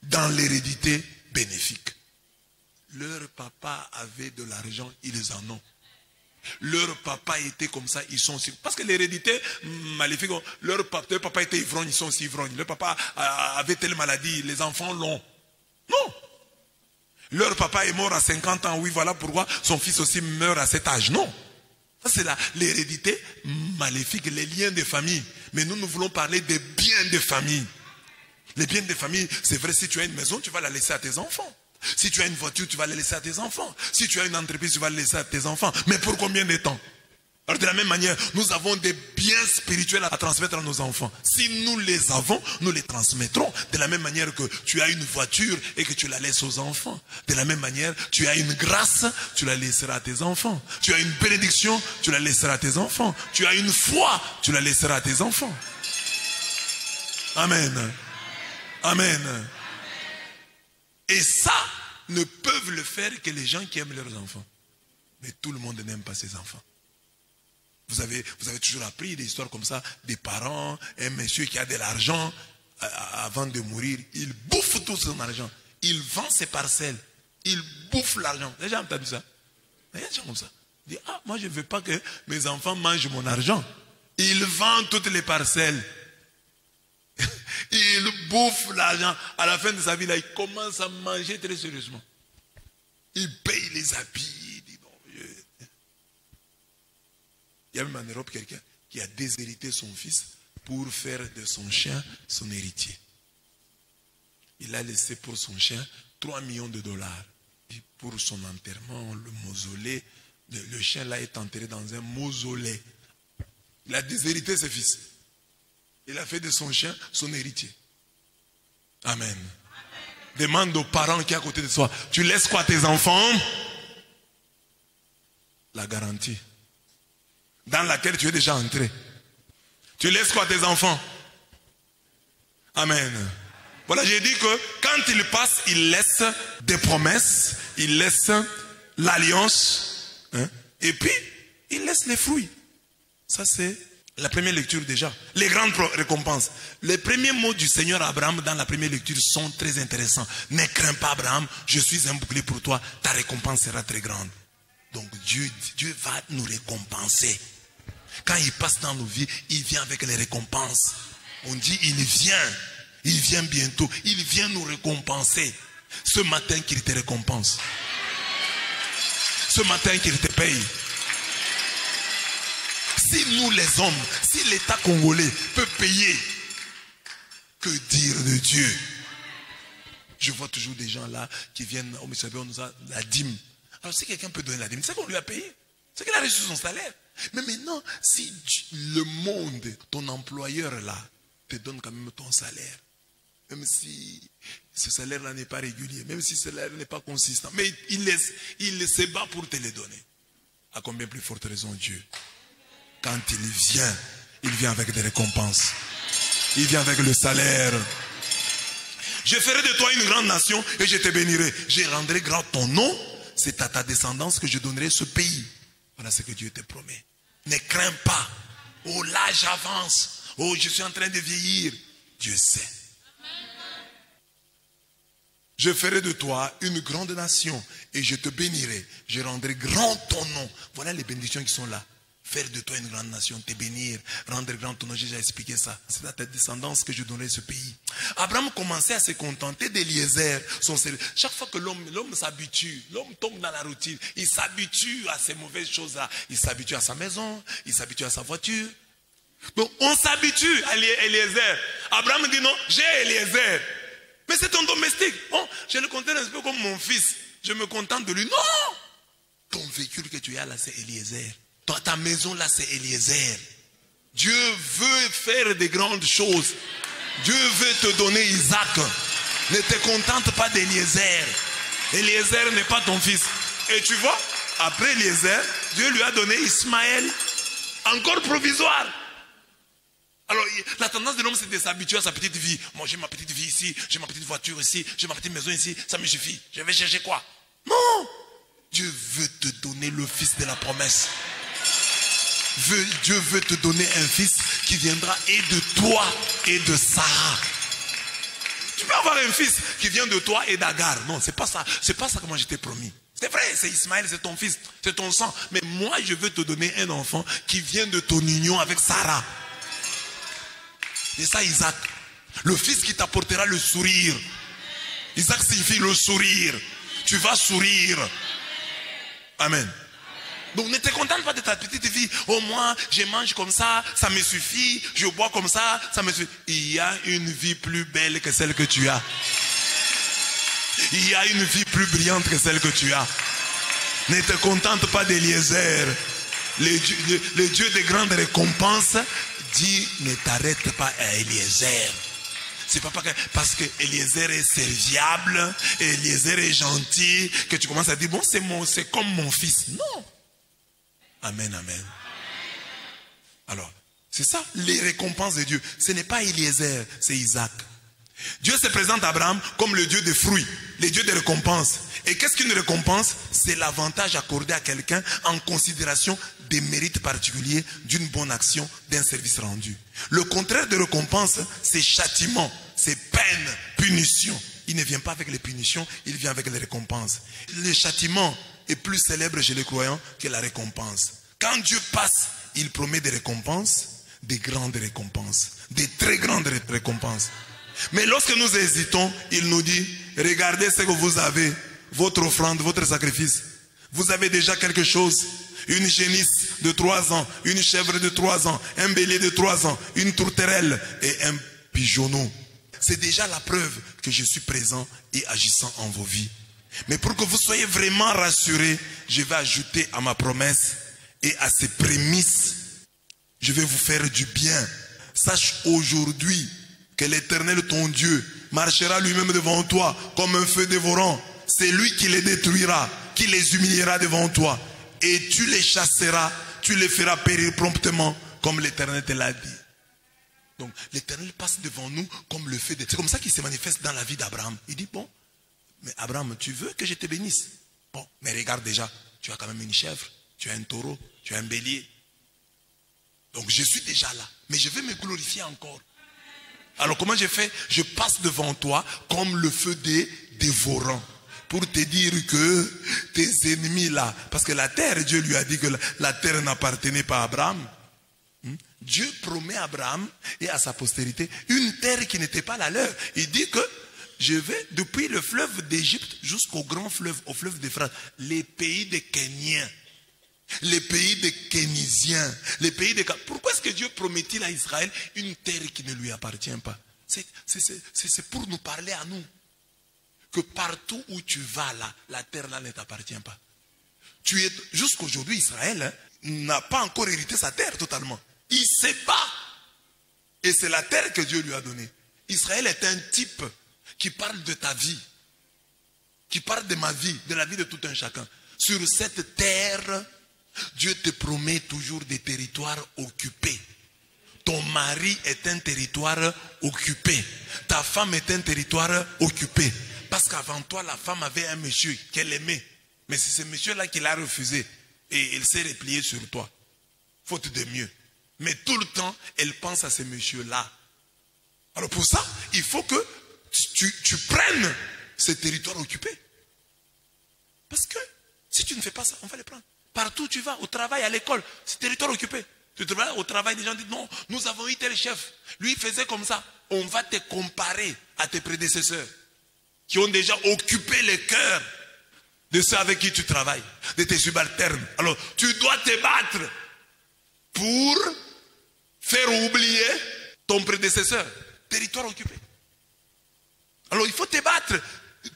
dans l'hérédité bénéfique. Leur papa avait de l'argent, ils en ont. Leur papa était comme ça, ils sont aussi. Parce que l'hérédité maléfique, leur papa était ivrogne, ils sont aussi ivrognes. Leur papa avait telle maladie, les enfants l'ont. Non. Leur papa est mort à 50 ans, oui, voilà pourquoi son fils aussi meurt à cet âge. Non. Ça c'est l'hérédité maléfique, les liens de famille. Mais nous voulons parler des biens de famille. Les biens de famille, c'est vrai, si tu as une maison, tu vas la laisser à tes enfants. Si tu as une voiture, tu vas la laisser à tes enfants. Si tu as une entreprise, tu vas la laisser à tes enfants. Mais pour combien de temps? Alors de la même manière, nous avons des biens spirituels à transmettre à nos enfants. Si nous les avons, nous les transmettrons. De la même manière que tu as une voiture et que tu la laisses aux enfants. De la même manière, tu as une grâce, tu la laisseras à tes enfants. Tu as une bénédiction, tu la laisseras à tes enfants. Tu as une foi, tu la laisseras à tes enfants. Amen. Amen. Et ça, ne peuvent le faire que les gens qui aiment leurs enfants. Mais tout le monde n'aime pas ses enfants. Vous avez toujours appris des histoires comme ça, des parents, un monsieur qui a de l'argent, avant de mourir, il bouffe tout son argent. Il vend ses parcelles. Il bouffe l'argent. Vous avez déjà entendu ça? Il y a des gens comme ça. Il dit, moi je ne veux pas que mes enfants mangent mon argent. Il vend toutes les parcelles. Il bouffe l'argent. À la fin de sa vie, là, il commence à manger très sérieusement. Il paye les habits. Il dit, bon, il y a même en Europe quelqu'un qui a déshérité son fils pour faire de son chien son héritier. Il a laissé pour son chien 3 millions de dollars. Et pour son enterrement, le mausolée, le chien là est enterré dans un mausolée. Il a déshérité ses fils. Il a fait de son chien son héritier. Amen. Demande aux parents qui sont à côté de toi. Tu laisses quoi à tes enfants? La garantie. Dans laquelle tu es déjà entré. Tu laisses quoi à tes enfants? Amen. Voilà, j'ai dit que quand il passe, il laisse des promesses. Il laisse l'alliance. Et puis, il laisse les fruits. Ça c'est la première lecture déjà. Les grandes récompenses. Les premiers mots du Seigneur à Abraham dans la première lecture sont très intéressants. Ne crains pas Abraham, je suis un bouclier pour toi, ta récompense sera très grande. Donc Dieu va nous récompenser. Quand il passe dans nos vies, il vient avec les récompenses. On dit il vient bientôt, il vient nous récompenser. Ce matin qu'il te récompense. Ce matin qu'il te paye. Si nous les hommes, si l'État congolais peut payer, que dire de Dieu? Je vois toujours des gens là qui viennent, oh mais savez, on nous a la dîme. Alors si quelqu'un peut donner la dîme, c'est qu'on lui a payé. C'est qu'il a reçu son salaire. Mais maintenant, si le monde, ton employeur là, te donne quand même ton salaire, même si ce salaire-là n'est pas régulier, même si ce salaire n'est pas consistant, mais il se bat pour te les donner. À combien plus forte raison Dieu? Quand il vient avec des récompenses. Il vient avec le salaire. Je ferai de toi une grande nation et je te bénirai. Je rendrai grand ton nom. C'est à ta descendance que je donnerai ce pays. Voilà ce que Dieu te promet. Ne crains pas. Oh, l'âge avance. Oh, je suis en train de vieillir. Dieu sait. Je ferai de toi une grande nation et je te bénirai. Je rendrai grand ton nom. Voilà les bénédictions qui sont là. Faire de toi une grande nation, te bénir, rendre grand ton nom, j'ai déjà expliqué ça. C'est à ta descendance que je donnerai ce pays. Abraham commençait à se contenter d'Eliezer, son serviteur. Chaque fois que l'homme s'habitue, l'homme tombe dans la routine, il s'habitue à ces mauvaises choses-là. Il s'habitue à sa maison, il s'habitue à sa voiture. Donc on s'habitue à Eliezer. Abraham dit non, j'ai Eliezer. Mais c'est ton domestique. Bon, je le considère un peu comme mon fils. Je me contente de lui. Non! Ton véhicule que tu as là, c'est Eliezer. Ta maison là, c'est Eliezer. Dieu veut faire de grandes choses. Dieu veut te donner Isaac. Ne te contente pas d'Eliezer. Eliezer n'est pas ton fils. Et tu vois, après Eliezer, Dieu lui a donné Ismaël, encore provisoire. Alors, la tendance de l'homme, c'est de s'habituer à sa petite vie. Moi, j'ai ma petite vie ici, j'ai ma petite voiture ici, j'ai ma petite maison ici, ça me suffit. Je vais chercher quoi? Non! Dieu veut te donner le fils de la promesse. Dieu veut te donner un fils qui viendra et de toi et de Sarah. Tu peux avoir un fils qui vient de toi et d'Agar. Non, c'est pas ça. C'est pas ça que moi je t'ai promis. C'est vrai, c'est Ismaël, c'est ton fils, c'est ton sang. Mais moi, je veux te donner un enfant qui vient de ton union avec Sarah. C'est ça, Isaac. Le fils qui t'apportera le sourire. Isaac signifie le sourire. Tu vas sourire. Amen. Donc ne te contente pas de ta petite vie. Oh, moi, je mange comme ça, ça me suffit. Je bois comme ça, ça me suffit. Il y a une vie plus belle que celle que tu as. Il y a une vie plus brillante que celle que tu as. Ne te contente pas d'Eliezer. Le Dieu des grandes récompenses dit ne t'arrête pas à Eliezer. C'est pas parce que Eliezer est serviable, Eliezer est gentil, que tu commences à dire bon, c'est comme mon fils. Non. Amen, amen. Alors, c'est ça, les récompenses de Dieu. Ce n'est pas Eliezer, c'est Isaac. Dieu se présente à Abraham comme le Dieu des fruits, le Dieu des récompenses. Et qu'est-ce qu'une récompense? C'est l'avantage accordé à quelqu'un en considération des mérites particuliers d'une bonne action, d'un service rendu. Le contraire de récompense, c'est châtiment, c'est peine, punition. Il ne vient pas avec les punitions, il vient avec les récompenses. Le châtiment est plus célèbre chez les croyants que la récompense. Quand Dieu passe, il promet des récompenses, des grandes récompenses, des très grandes récompenses. Mais lorsque nous hésitons, il nous dit, regardez ce que vous avez, votre offrande, votre sacrifice. Vous avez déjà quelque chose, une génisse de 3 ans, une chèvre de 3 ans, un bélier de 3 ans, une tourterelle et un pigeonneau. C'est déjà la preuve que je suis présent et agissant en vos vies. Mais pour que vous soyez vraiment rassurés, je vais ajouter à ma promesse et à ces prémices, je vais vous faire du bien. Sache aujourd'hui que l'Éternel, ton Dieu, marchera lui-même devant toi comme un feu dévorant. C'est lui qui les détruira, qui les humiliera devant toi. Et tu les chasseras, tu les feras périr promptement, comme l'Éternel te l'a dit. Donc l'Éternel passe devant nous comme le feu. C'est comme ça qu'il se manifeste dans la vie d'Abraham. Il dit, bon, mais Abraham, tu veux que je te bénisse? Bon, mais regarde déjà, tu as quand même une chèvre, tu as un taureau, tu as un bélier. Donc je suis déjà là, mais je vais me glorifier encore. Alors comment je fais? Je passe devant toi comme le feu des dévorants. Pour te dire que tes ennemis là, parce que la terre, Dieu lui a dit que la terre n'appartenait pas à Abraham. Dieu promet à Abraham et à sa postérité une terre qui n'était pas la leur. Il dit que je vais depuis le fleuve d'Égypte jusqu'au grand fleuve, au fleuve d'Euphrate, les pays des Kéniens, les pays des Kénisiens, les pays des... Pourquoi est-ce que Dieu promet-il à Israël une terre qui ne lui appartient pas? C'est pour nous parler à nous. Que partout où tu vas là, la terre là ne t'appartient pas. Tu es, jusqu'aujourd'hui, Israël n'a pas encore hérité sa terre totalement. Il se bat. Et c'est la terre que Dieu lui a donnée. Israël est un type qui parle de ta vie, qui parle de ma vie, de la vie de tout un chacun. Sur cette terre, Dieu te promet toujours des territoires occupés. Ton mari est un territoire occupé. Ta femme est un territoire occupé. Parce qu'avant toi, la femme avait un monsieur qu'elle aimait. Mais c'est ce monsieur-là qui l'a refusé. Et elle s'est repliée sur toi. Faute de mieux. Mais tout le temps, elle pense à ce monsieur-là. Alors pour ça, il faut que tu prennes ces territoires occupés. Parce que si tu ne fais pas ça, on va les prendre. Partout où tu vas, au travail, à l'école, c'est territoire occupé. Tu travailles au travail, les gens disent non, nous avons eu tel chef. Lui, il faisait comme ça. On va te comparer à tes prédécesseurs qui ont déjà occupé le cœur de ceux avec qui tu travailles, de tes subalternes. Alors, tu dois te battre pour faire oublier ton prédécesseur. Territoire occupé. Alors, il faut te battre.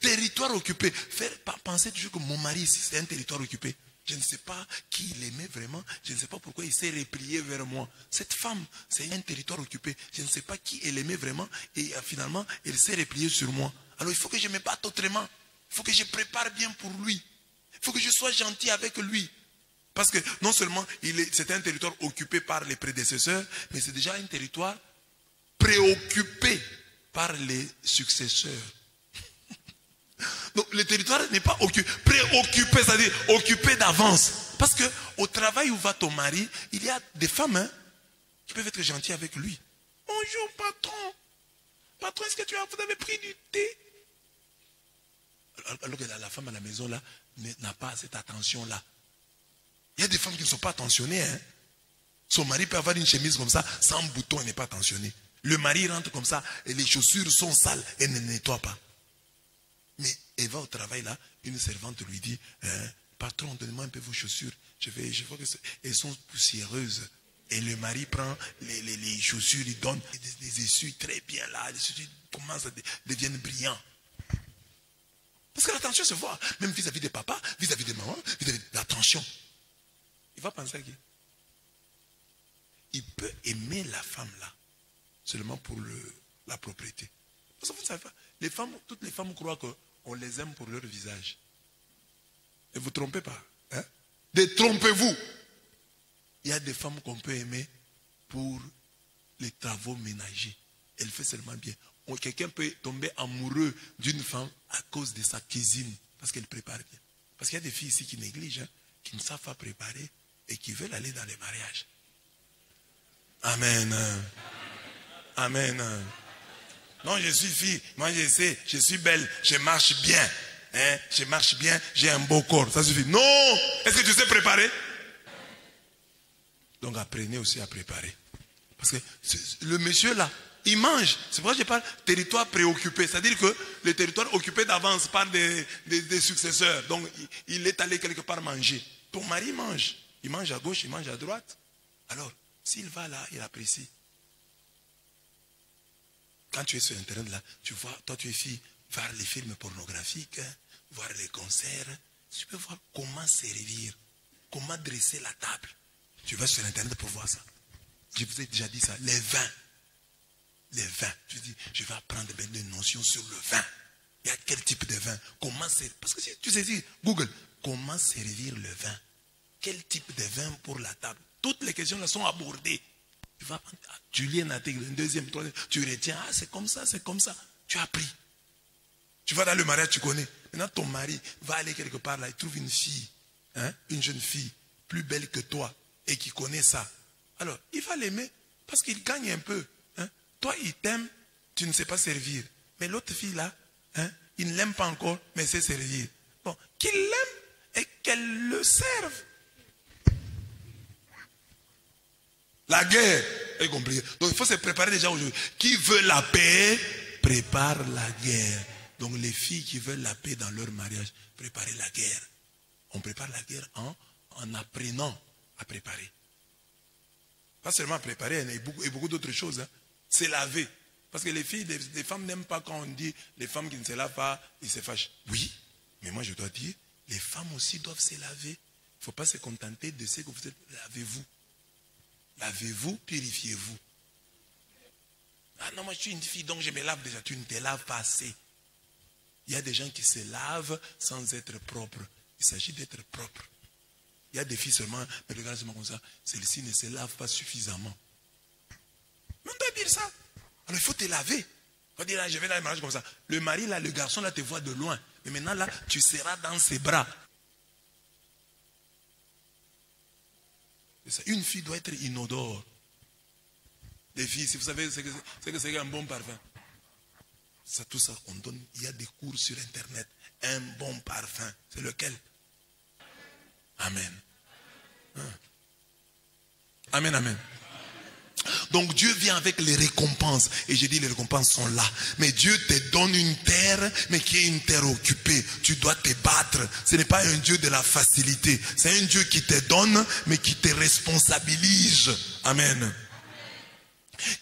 Territoire occupé. Faire penser toujours que mon mari, c'est un territoire occupé. Je ne sais pas qui il aimait vraiment. Je ne sais pas pourquoi il s'est replié vers moi. Cette femme, c'est un territoire occupé. Je ne sais pas qui elle aimait vraiment. Et finalement, elle s'est repliée sur moi. Alors il faut que je me batte autrement. Il faut que je prépare bien pour lui. Il faut que je sois gentil avec lui. Parce que non seulement c'est un territoire occupé par les prédécesseurs, mais c'est déjà un territoire préoccupé par les successeurs. Donc le territoire n'est pas préoccupé, c'est-à-dire occupé d'avance. Parce que au travail où va ton mari, il y a des femmes qui peuvent être gentilles avec lui. Bonjour patron. Patron, est-ce que vous avez pris du thé? Alors que la femme à la maison là n'a pas cette attention-là. Il y a des femmes qui ne sont pas attentionnées. Hein. Son mari peut avoir une chemise comme ça, sans bouton, elle n'est pas attentionnée. Le mari rentre comme ça, et les chaussures sont sales, elle ne nettoie pas. Mais elle va au travail là, une servante lui dit, patron, donnez-moi un peu vos chaussures. Je vois qu'elles sont poussiéreuses. Et le mari prend les chaussures, il donne des essuies très bien là, les essuies commencent à devenir brillants. Parce que l'attention se voit, même vis-à-vis des papas, vis-à-vis des mamans, vis-à-vis de l'attention. Il va penser à qui? Il peut aimer la femme là, seulement pour la propriété. Parce que vous ne savez pas, toutes les femmes croient qu'on les aime pour leur visage. Ne vous trompez pas. Hein? Détrompez-vous. Il y a des femmes qu'on peut aimer pour les travaux ménagers. Elle fait seulement bien. Quelqu'un peut tomber amoureux d'une femme à cause de sa cuisine, parce qu'elle prépare bien. Parce qu'il y a des filles ici qui négligent, hein, qui ne savent pas préparer et qui veulent aller dans les mariages. Amen. Amen. Non, je suis fille, moi je sais, je suis belle, je marche bien. Hein, je marche bien, j'ai un beau corps, ça suffit. Non! Est-ce que tu sais préparer? Donc apprenez aussi à préparer. Parce que le monsieur là, il mange. C'est pourquoi je parle territoire préoccupé. C'est-à-dire que le territoire occupé d'avance par des successeurs. Donc il est allé quelque part manger. Ton mari mange. Il mange à gauche, il mange à droite. Alors, s'il va là, il apprécie. Quand tu es sur Internet là, tu vois, toi tu es fille, voir les films pornographiques, hein, voir les concerts. Tu peux voir comment servir, comment dresser la table. Tu vas sur Internet pour voir ça. Je vous ai déjà dit ça. Les vins. Les vins. Je dis, je vais apprendre des notions sur le vin. Il y a quel type de vin? Comment c'est? Parce que si tu sais dire, Google, comment servir le vin? Quel type de vin pour la table? Toutes les questions là sont abordées. Tu vas apprendre. Tu lis un article, un deuxième, troisième. Tu retiens, c'est comme ça, c'est comme ça. Tu as appris. Tu vas dans le mariage, tu connais. Maintenant, ton mari va aller quelque part là, il trouve une fille, hein, une jeune fille, plus belle que toi, et qui connaît ça. Alors, il va l'aimer parce qu'il gagne un peu. Hein. Toi, il t'aime, tu ne sais pas servir. Mais l'autre fille là, hein, il ne l'aime pas encore, mais sait servir. Bon, qu'il l'aime et qu'elle le serve. La guerre est compliquée. Donc, il faut se préparer déjà aujourd'hui. Qui veut la paix, prépare la guerre. Donc, les filles qui veulent la paix dans leur mariage, préparez la guerre. On prépare la guerre en apprenant à préparer. Pas seulement à préparer, il y a beaucoup d'autres choses. Hein. C'est laver. Parce que les filles, les femmes n'aiment pas quand on dit les femmes qui ne se lavent pas, ils se fâchent. Oui, mais moi je dois dire, les femmes aussi doivent se laver. Il ne faut pas se contenter de ce que vous êtes. Lavez-vous. Lavez-vous, purifiez-vous. Ah non, moi je suis une fille, donc je me lave déjà. Tu ne te laves pas assez. Il y a des gens qui se lavent sans être propres. Il s'agit d'être propre. Il y a des filles seulement, mais regarde seulement comme ça, celle-ci ne se lave pas suffisamment. Mais on doit dire ça. Alors il faut te laver. On va dire, là, je vais dans le mariage comme ça. Le mari, là, le garçon, là, te voit de loin. Mais maintenant, là, tu seras dans ses bras. Ça. Une fille doit être inodore. Les filles, si vous savez ce que c'est qu'un bon parfum. Ça, tout ça, on donne. Il y a des cours sur Internet. Un bon parfum. C'est lequel? Amen. Amen, amen. Donc Dieu vient avec les récompenses. Et j'ai dit les récompenses sont là. Mais Dieu te donne une terre, mais qui est une terre occupée. Tu dois te battre. Ce n'est pas un Dieu de la facilité. C'est un Dieu qui te donne, mais qui te responsabilise. Amen.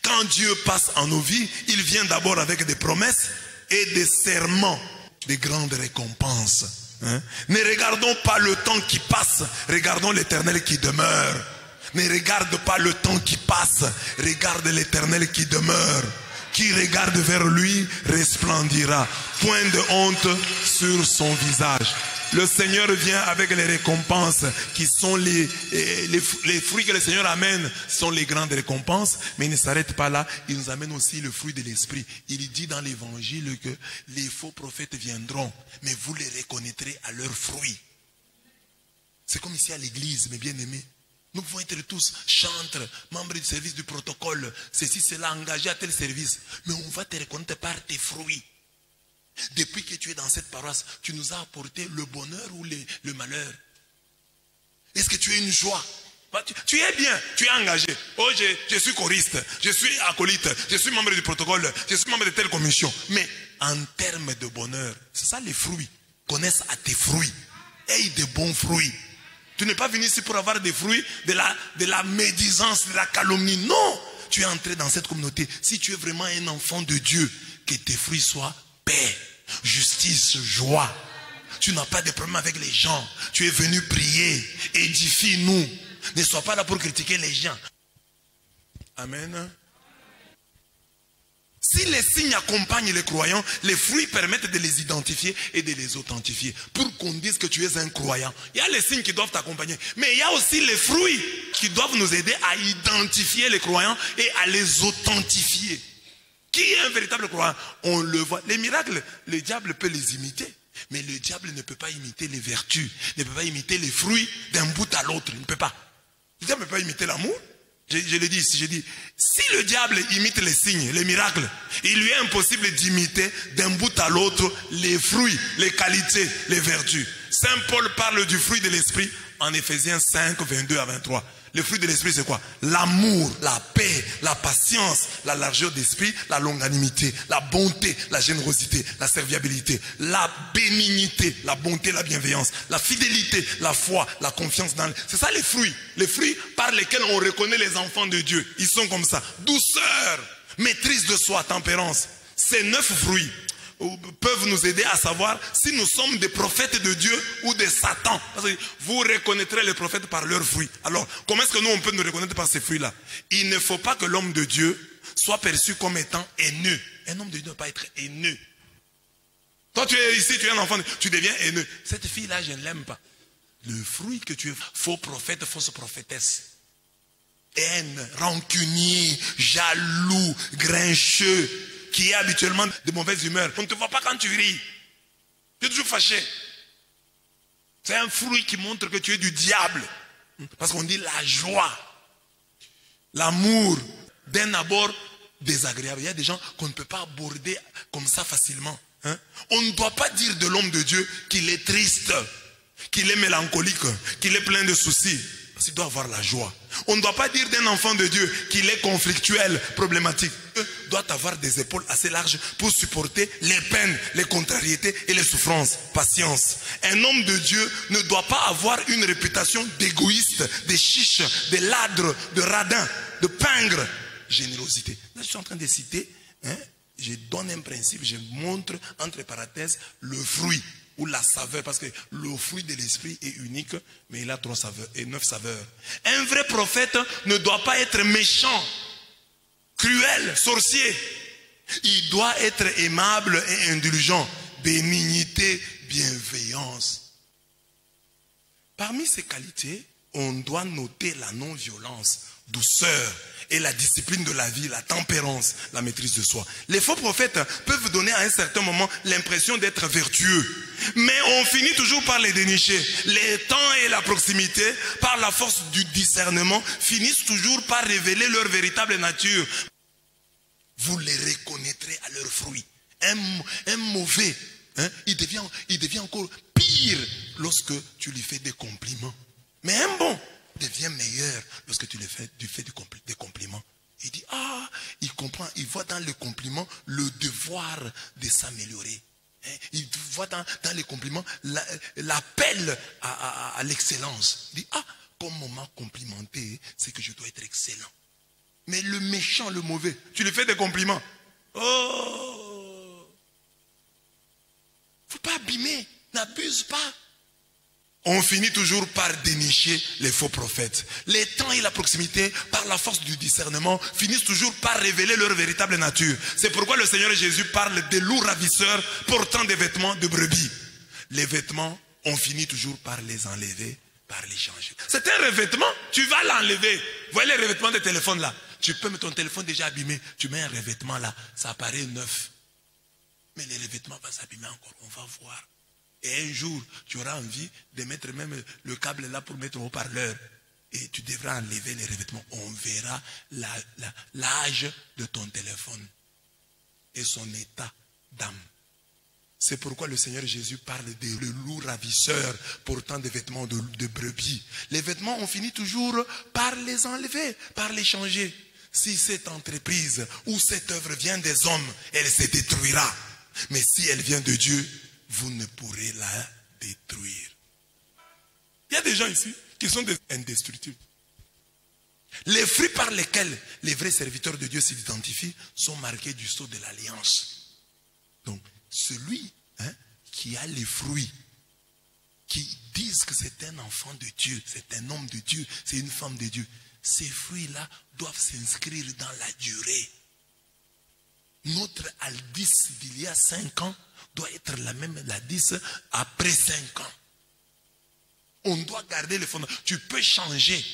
Quand Dieu passe en nos vies, il vient d'abord avec des promesses et des serments, des grandes récompenses. Ne regardons pas le temps qui passe, regardons l'Éternel qui demeure. Ne regarde pas le temps qui passe, regarde l'Éternel qui demeure. Qui regarde vers lui resplendira. Point de honte sur son visage. Le Seigneur vient avec les récompenses qui sont les fruits que le Seigneur amène sont les grandes récompenses. Mais il ne s'arrête pas là, il nous amène aussi le fruit de l'esprit. Il dit dans l'évangile que les faux prophètes viendront, mais vous les reconnaîtrez à leurs fruits. C'est comme ici à l'église, mes bien-aimés. Nous pouvons être tous chantres, membres du service du protocole, ceci, cela, engagé à tel service. Mais on va te reconnaître par tes fruits. Depuis que tu es dans cette paroisse, tu nous as apporté le bonheur ou le malheur? Est-ce que tu es une joie? Tu es bien, tu es engagé. Oh, je suis choriste, je suis acolyte, je suis membre du protocole, je suis membre de telle commission. Mais en termes de bonheur, c'est ça les fruits. Connaissent à tes fruits. Aie de bons fruits. Tu n'es pas venu ici pour avoir des fruits de la médisance, de la calomnie. Non, tu es entré dans cette communauté. Si tu es vraiment un enfant de Dieu, que tes fruits soient paix, justice, joie. Tu n'as pas de problème avec les gens. Tu es venu prier. Édifie-nous. Ne sois pas là pour critiquer les gens. Amen. Si les signes accompagnent les croyants, les fruits permettent de les identifier et de les authentifier. Pour qu'on dise que tu es un croyant. Il y a les signes qui doivent t'accompagner. Mais il y a aussi les fruits qui doivent nous aider à identifier les croyants et à les authentifier. Qui est un véritable croyant? On le voit. Les miracles, le diable peut les imiter. Mais le diable ne peut pas imiter les vertus. Ne peut pas imiter les fruits d'un bout à l'autre. Il ne peut pas. Le diable ne peut pas imiter l'amour. Je l'ai dit ici, j'ai dit, si le diable imite les signes, les miracles, il lui est impossible d'imiter d'un bout à l'autre les fruits, les qualités, les vertus. Saint Paul parle du fruit de l'esprit en Éphésiens 5, 22 à 23. Le fruit de l'esprit, c'est quoi? L'amour, la paix, la patience, la largeur d'esprit, la longanimité, la bonté, la générosité, la serviabilité, la bénignité, la bonté, la bienveillance, la fidélité, la foi, la confiance dans... C'est ça les fruits. Les fruits par lesquels on reconnaît les enfants de Dieu. Ils sont comme ça. Douceur, maîtrise de soi, tempérance. Ces 9 fruits peuvent nous aider à savoir si nous sommes des prophètes de Dieu ou des Satan. Parce que vous reconnaîtrez les prophètes par leurs fruits. Alors, comment est-ce que nous, on peut nous reconnaître par ces fruits-là? Il ne faut pas que l'homme de Dieu soit perçu comme étant haineux. Un homme de Dieu ne doit pas être haineux. Toi, tu es ici, tu es un enfant, tu deviens haineux. Cette fille-là, je ne l'aime pas. Le fruit que tu es, faux prophète, fausse prophétesse. Haine, rancunier, jaloux, grincheux, qui est habituellement de mauvaise humeur. On ne te voit pas quand tu ris. Tu es toujours fâché. C'est un fruit qui montre que tu es du diable. Parce qu'on dit la joie, l'amour, d'un abord désagréable. Il y a des gens qu'on ne peut pas aborder comme ça facilement. On ne doit pas dire de l'homme de Dieu qu'il est triste, qu'il est mélancolique, qu'il est plein de soucis. Parce qu'il doit avoir la joie. On ne doit pas dire d'un enfant de Dieu qu'il est conflictuel, problématique. Il doit avoir des épaules assez larges pour supporter les peines, les contrariétés et les souffrances. Patience. Un homme de Dieu ne doit pas avoir une réputation d'égoïste, de chiche, de ladre, de radin, de pingre. Générosité. Là, je suis en train de citer, je donne un principe, je montre entre parenthèses le fruit ou la saveur, parce que le fruit de l'esprit est unique, mais il a 3 saveurs et 9 saveurs. Un vrai prophète ne doit pas être méchant. cruel, sorcier. Il doit être aimable et indulgent. Bénignité, bienveillance. Parmi ces qualités, on doit noter la non-violence, douceur et la discipline de la vie, la tempérance, la maîtrise de soi. Les faux prophètes peuvent donner à un certain moment l'impression d'être vertueux, mais on finit toujours par les dénicher. Les temps et la proximité, par la force du discernement, finissent toujours par révéler leur véritable nature. Vous les reconnaîtrez à leurs fruits. Un mauvais, il devient encore pire lorsque tu lui fais des compliments. Mais un bon devient meilleur lorsque tu lui fais des compliments. Il dit, ah, il comprend, il voit dans le compliment le devoir de s'améliorer. Il voit dans les compliments l'appel à l'excellence. Il dit, ah, comme on m'a complimenté, c'est que je dois être excellent. Mais le méchant, le mauvais, tu lui fais des compliments. Oh! Faut pas abîmer, n'abuse pas. On finit toujours par dénicher les faux prophètes. Les temps et la proximité, par la force du discernement, finissent toujours par révéler leur véritable nature. C'est pourquoi le Seigneur Jésus parle des loups ravisseurs portant des vêtements de brebis. Les vêtements, on finit toujours par les enlever, par les changer. C'est un revêtement, tu vas l'enlever. Vous voyez les revêtements de téléphone là? Tu peux mettre ton téléphone déjà abîmé, tu mets un revêtement là, ça apparaît neuf. Mais les revêtements vont s'abîmer encore, on va voir. Et un jour, tu auras envie de mettre même le câble là pour mettre au haut-parleur. Et tu devras enlever les revêtements. On verra l'âge de ton téléphone et son état d'âme. C'est pourquoi le Seigneur Jésus parle des loups ravisseurs portant des vêtements de brebis. Les vêtements, on finit toujours par les enlever, par les changer. Si cette entreprise ou cette œuvre vient des hommes, elle se détruira. Mais si elle vient de Dieu, vous ne pourrez la détruire. Il y a des gens ici qui sont indestructibles. Les fruits par lesquels les vrais serviteurs de Dieu s'identifient sont marqués du sceau de l'alliance. Donc, celui qui a les fruits, qui disent que c'est un enfant de Dieu, c'est un homme de Dieu, c'est une femme de Dieu, ces fruits-là doivent s'inscrire dans la durée. Notre Aldis d'il y a 5 ans doit être la même Aldis après 5 ans. On doit garder le fondement. Tu peux changer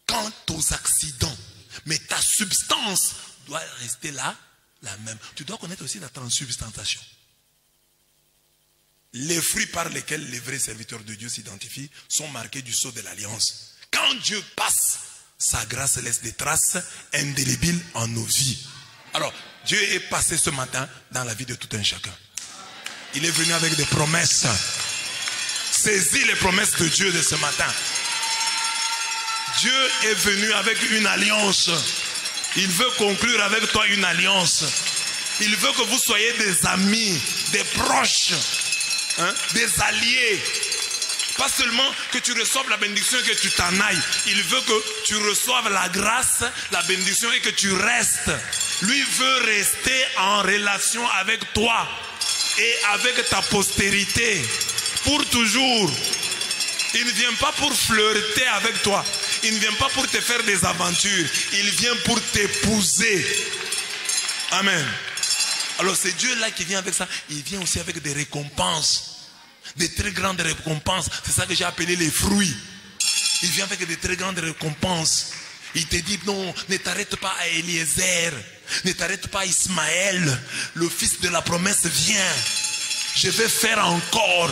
quant aux accidents, mais ta substance doit rester là, la même. Tu dois connaître aussi la transsubstantiation. Les fruits par lesquels les vrais serviteurs de Dieu s'identifient sont marqués du sceau de l'alliance. Quand Dieu passe, sa grâce laisse des traces indélébiles en nos vies. Alors, Dieu est passé ce matin dans la vie de tout un chacun. Il est venu avec des promesses. Saisis les promesses de Dieu de ce matin. Dieu est venu avec une alliance. Il veut conclure avec toi une alliance. Il veut que vous soyez des amis, des proches, des alliés. Pas seulement que tu reçoives la bénédiction et que tu t'en ailles. Il veut que tu reçoives la grâce, la bénédiction et que tu restes. Lui veut rester en relation avec toi et avec ta postérité. Pour toujours. Il ne vient pas pour flirter avec toi. Il ne vient pas pour te faire des aventures. Il vient pour t'épouser. Amen. Alors c'est Dieu là qui vient avec ça. Il vient aussi avec des récompenses. Des très grandes récompenses. C'est ça que j'ai appelé les fruits. Il vient avec des très grandes récompenses. Il te dit non, ne t'arrête pas à Eliezer. Ne t'arrête pas à Ismaël. Le fils de la promesse vient. Je vais faire encore.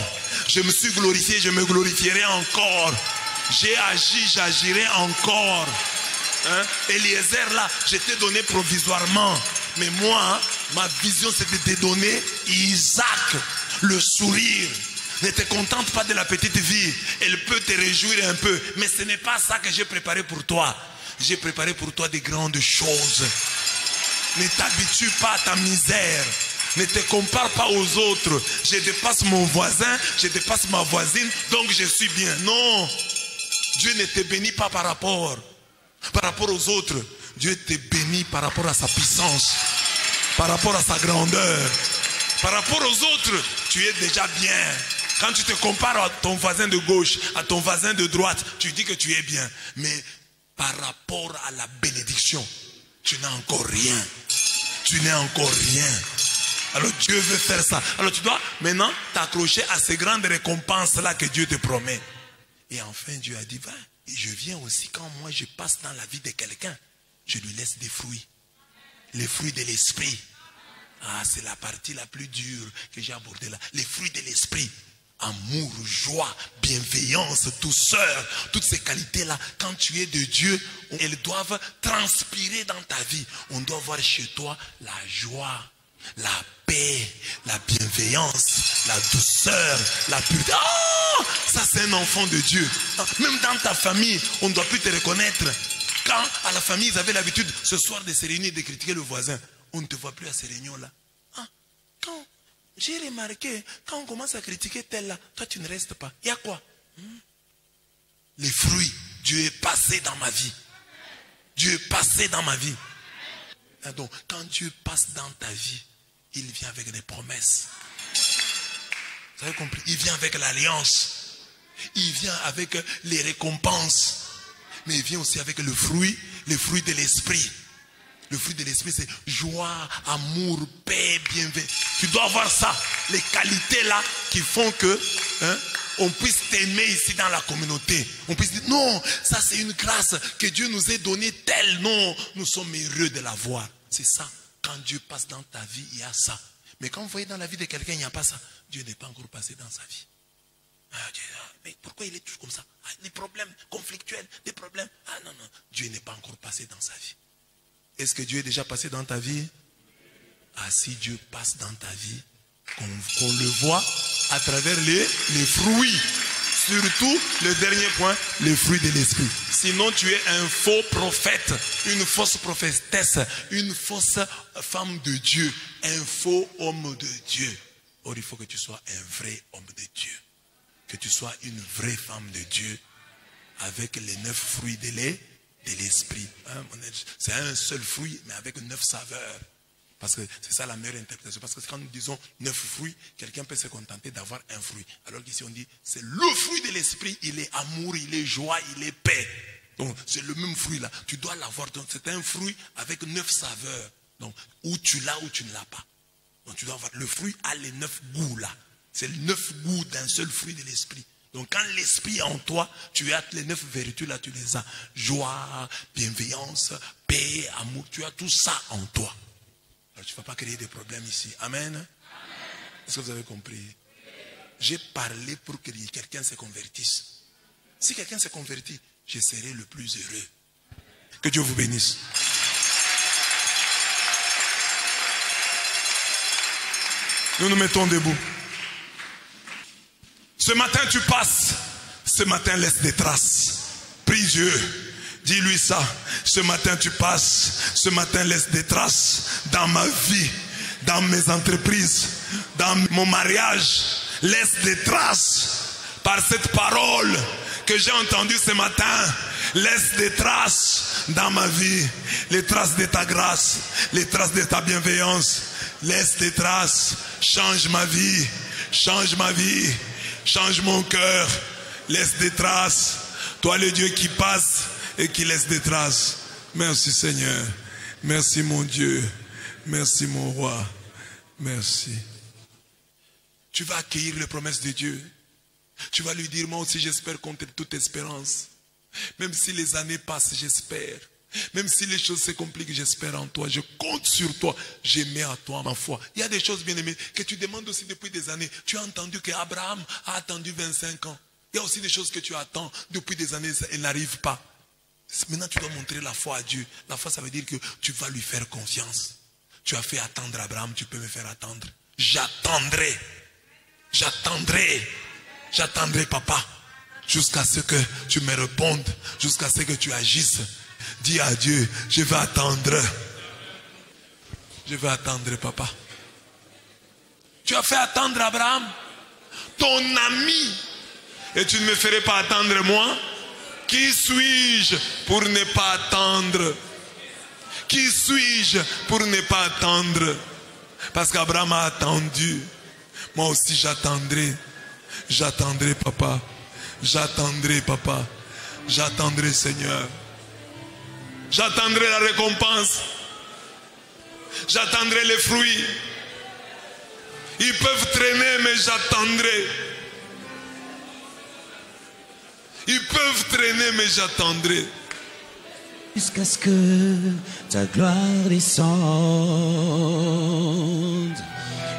Je me suis glorifié, je me glorifierai encore. J'ai agi, j'agirai encore. Eliezer là, je t'ai donné provisoirement. Mais moi, ma vision c'était de te donner Isaac, le sourire. Ne te contente pas de la petite vie. Elle peut te réjouir un peu. Mais ce n'est pas ça que j'ai préparé pour toi. J'ai préparé pour toi des grandes choses. Ne t'habitue pas à ta misère. Ne te compare pas aux autres. Je dépasse mon voisin, je dépasse ma voisine, donc je suis bien. Non. Dieu ne te bénit pas par rapport aux autres. Dieu te bénit par rapport à sa puissance, par rapport à sa grandeur. Par rapport aux autres, tu es déjà bien. Quand tu te compares à ton voisin de gauche, à ton voisin de droite, tu dis que tu es bien. Mais par rapport à la bénédiction, Tu n'as encore rien. Tu n'es encore rien. Alors Dieu veut faire ça. Alors tu dois maintenant t'accrocher à ces grandes récompenses-là que Dieu te promet. Et enfin Dieu a dit, va, et je viens aussi quand moi je passe dans la vie de quelqu'un, je lui laisse des fruits. Les fruits de l'esprit. Ah, c'est la partie la plus dure que j'ai abordée là. Les fruits de l'esprit. Amour, joie, bienveillance, douceur, toutes ces qualités-là, quand tu es de Dieu, elles doivent transpirer dans ta vie. On doit voir chez toi la joie, la paix, la bienveillance, la douceur, la pureté. Oh, ça c'est un enfant de Dieu. Même dans ta famille, on ne doit plus te reconnaître. Quand à la famille, ils avaient l'habitude ce soir de se réunir et de critiquer le voisin, on ne te voit plus à ces réunions-là. Quand j'ai remarqué, quand on commence à critiquer tel là, toi tu ne restes pas. Il y a quoi? Les fruits. Dieu est passé dans ma vie. Dieu est passé dans ma vie. Et donc, quand Dieu passe dans ta vie, il vient avec des promesses. Vous avez compris? Il vient avec l'alliance. Il vient avec les récompenses. Mais il vient aussi avec le fruit, les fruits de l'esprit. Le fruit de l'esprit, c'est joie, amour, paix, bienveillance. Tu dois avoir ça. Les qualités là qui font que on puisse t'aimer ici dans la communauté. On puisse dire, non, ça c'est une grâce que Dieu nous ait donnée telle. Non, nous sommes heureux de la voir. C'est ça. Quand Dieu passe dans ta vie, il y a ça. Mais quand vous voyez dans la vie de quelqu'un, il n'y a pas ça. Dieu n'est pas encore passé dans sa vie. Mais pourquoi il est toujours comme ça? Des problèmes conflictuels, des problèmes. Ah non, non. Dieu n'est pas encore passé dans sa vie. Est-ce que Dieu est déjà passé dans ta vie? Ah, si Dieu passe dans ta vie, qu'on le voit à travers les fruits. Surtout, le dernier point, les fruits de l'esprit. Sinon, tu es un faux prophète, une fausse prophétesse, une fausse femme de Dieu, un faux homme de Dieu. Or, il faut que tu sois un vrai homme de Dieu. Que tu sois une vraie femme de Dieu avec les 9 fruits de l'esprit. C'est un seul fruit, mais avec 9 saveurs. Parce que c'est ça la meilleure interprétation. Parce que quand nous disons 9 fruits, quelqu'un peut se contenter d'avoir un fruit. Alors qu'ici on dit, c'est le fruit de l'esprit, il est amour, il est joie, il est paix. Donc c'est le même fruit là. Tu dois l'avoir. Donc c'est un fruit avec 9 saveurs. Donc où tu l'as ou tu ne l'as pas. Donc tu dois avoir. Le fruit a les 9 goûts là. C'est les 9 goûts d'un seul fruit de l'esprit. Donc quand l'esprit est en toi, tu as les 9 vertus là, tu les as. Joie, bienveillance, paix, amour, tu as tout ça en toi. Alors tu ne vas pas créer des problèmes ici. Amen. Est-ce que vous avez compris? J'ai parlé pour que quelqu'un se convertisse. Si quelqu'un se convertit, je serai le plus heureux. Que Dieu vous bénisse. Nous nous mettons debout. Ce matin tu passes. Ce matin laisse des traces. Prie Dieu. Dis-lui ça. Ce matin tu passes. Ce matin laisse des traces dans ma vie, dans mes entreprises, dans mon mariage. Laisse des traces par cette parole que j'ai entendue ce matin. Laisse des traces dans ma vie. Les traces de ta grâce, les traces de ta bienveillance. Laisse des traces. Change ma vie. Change ma vie. Change mon cœur. Laisse des traces. Toi le Dieu qui passe et qui laisse des traces. Merci Seigneur. Merci mon Dieu. Merci mon roi. Merci. Tu vas accueillir les promesses de Dieu. Tu vas lui dire, moi aussi j'espère contre toute espérance. Même si les années passent, j'espère. Même si les choses se compliquent, j'espère en toi. Je compte sur toi. Je mets à toi ma foi. Il y a des choses bien aimées que tu demandes aussi depuis des années. Tu as entendu qu'Abraham a attendu 25 ans. Il y a aussi des choses que tu attends depuis des années, elles n'arrivent pas. Maintenant, tu dois montrer la foi à Dieu. La foi, ça veut dire que tu vas lui faire confiance. Tu as fait attendre Abraham, tu peux me faire attendre. J'attendrai. J'attendrai. J'attendrai, papa. Jusqu'à ce que tu me répondes. Jusqu'à ce que tu agisses. Dis à Dieu, je vais attendre. Je vais attendre, papa. Tu as fait attendre Abraham, ton ami. Et tu ne me ferais pas attendre moi? Qui suis-je pour ne pas attendre? Qui suis-je pour ne pas attendre? Parce qu'Abraham a attendu. Moi aussi j'attendrai. J'attendrai, papa. J'attendrai, papa. J'attendrai, Seigneur. J'attendrai la récompense. J'attendrai les fruits. Ils peuvent traîner, mais j'attendrai. Ils peuvent traîner, mais j'attendrai. Jusqu'à ce que ta gloire descende.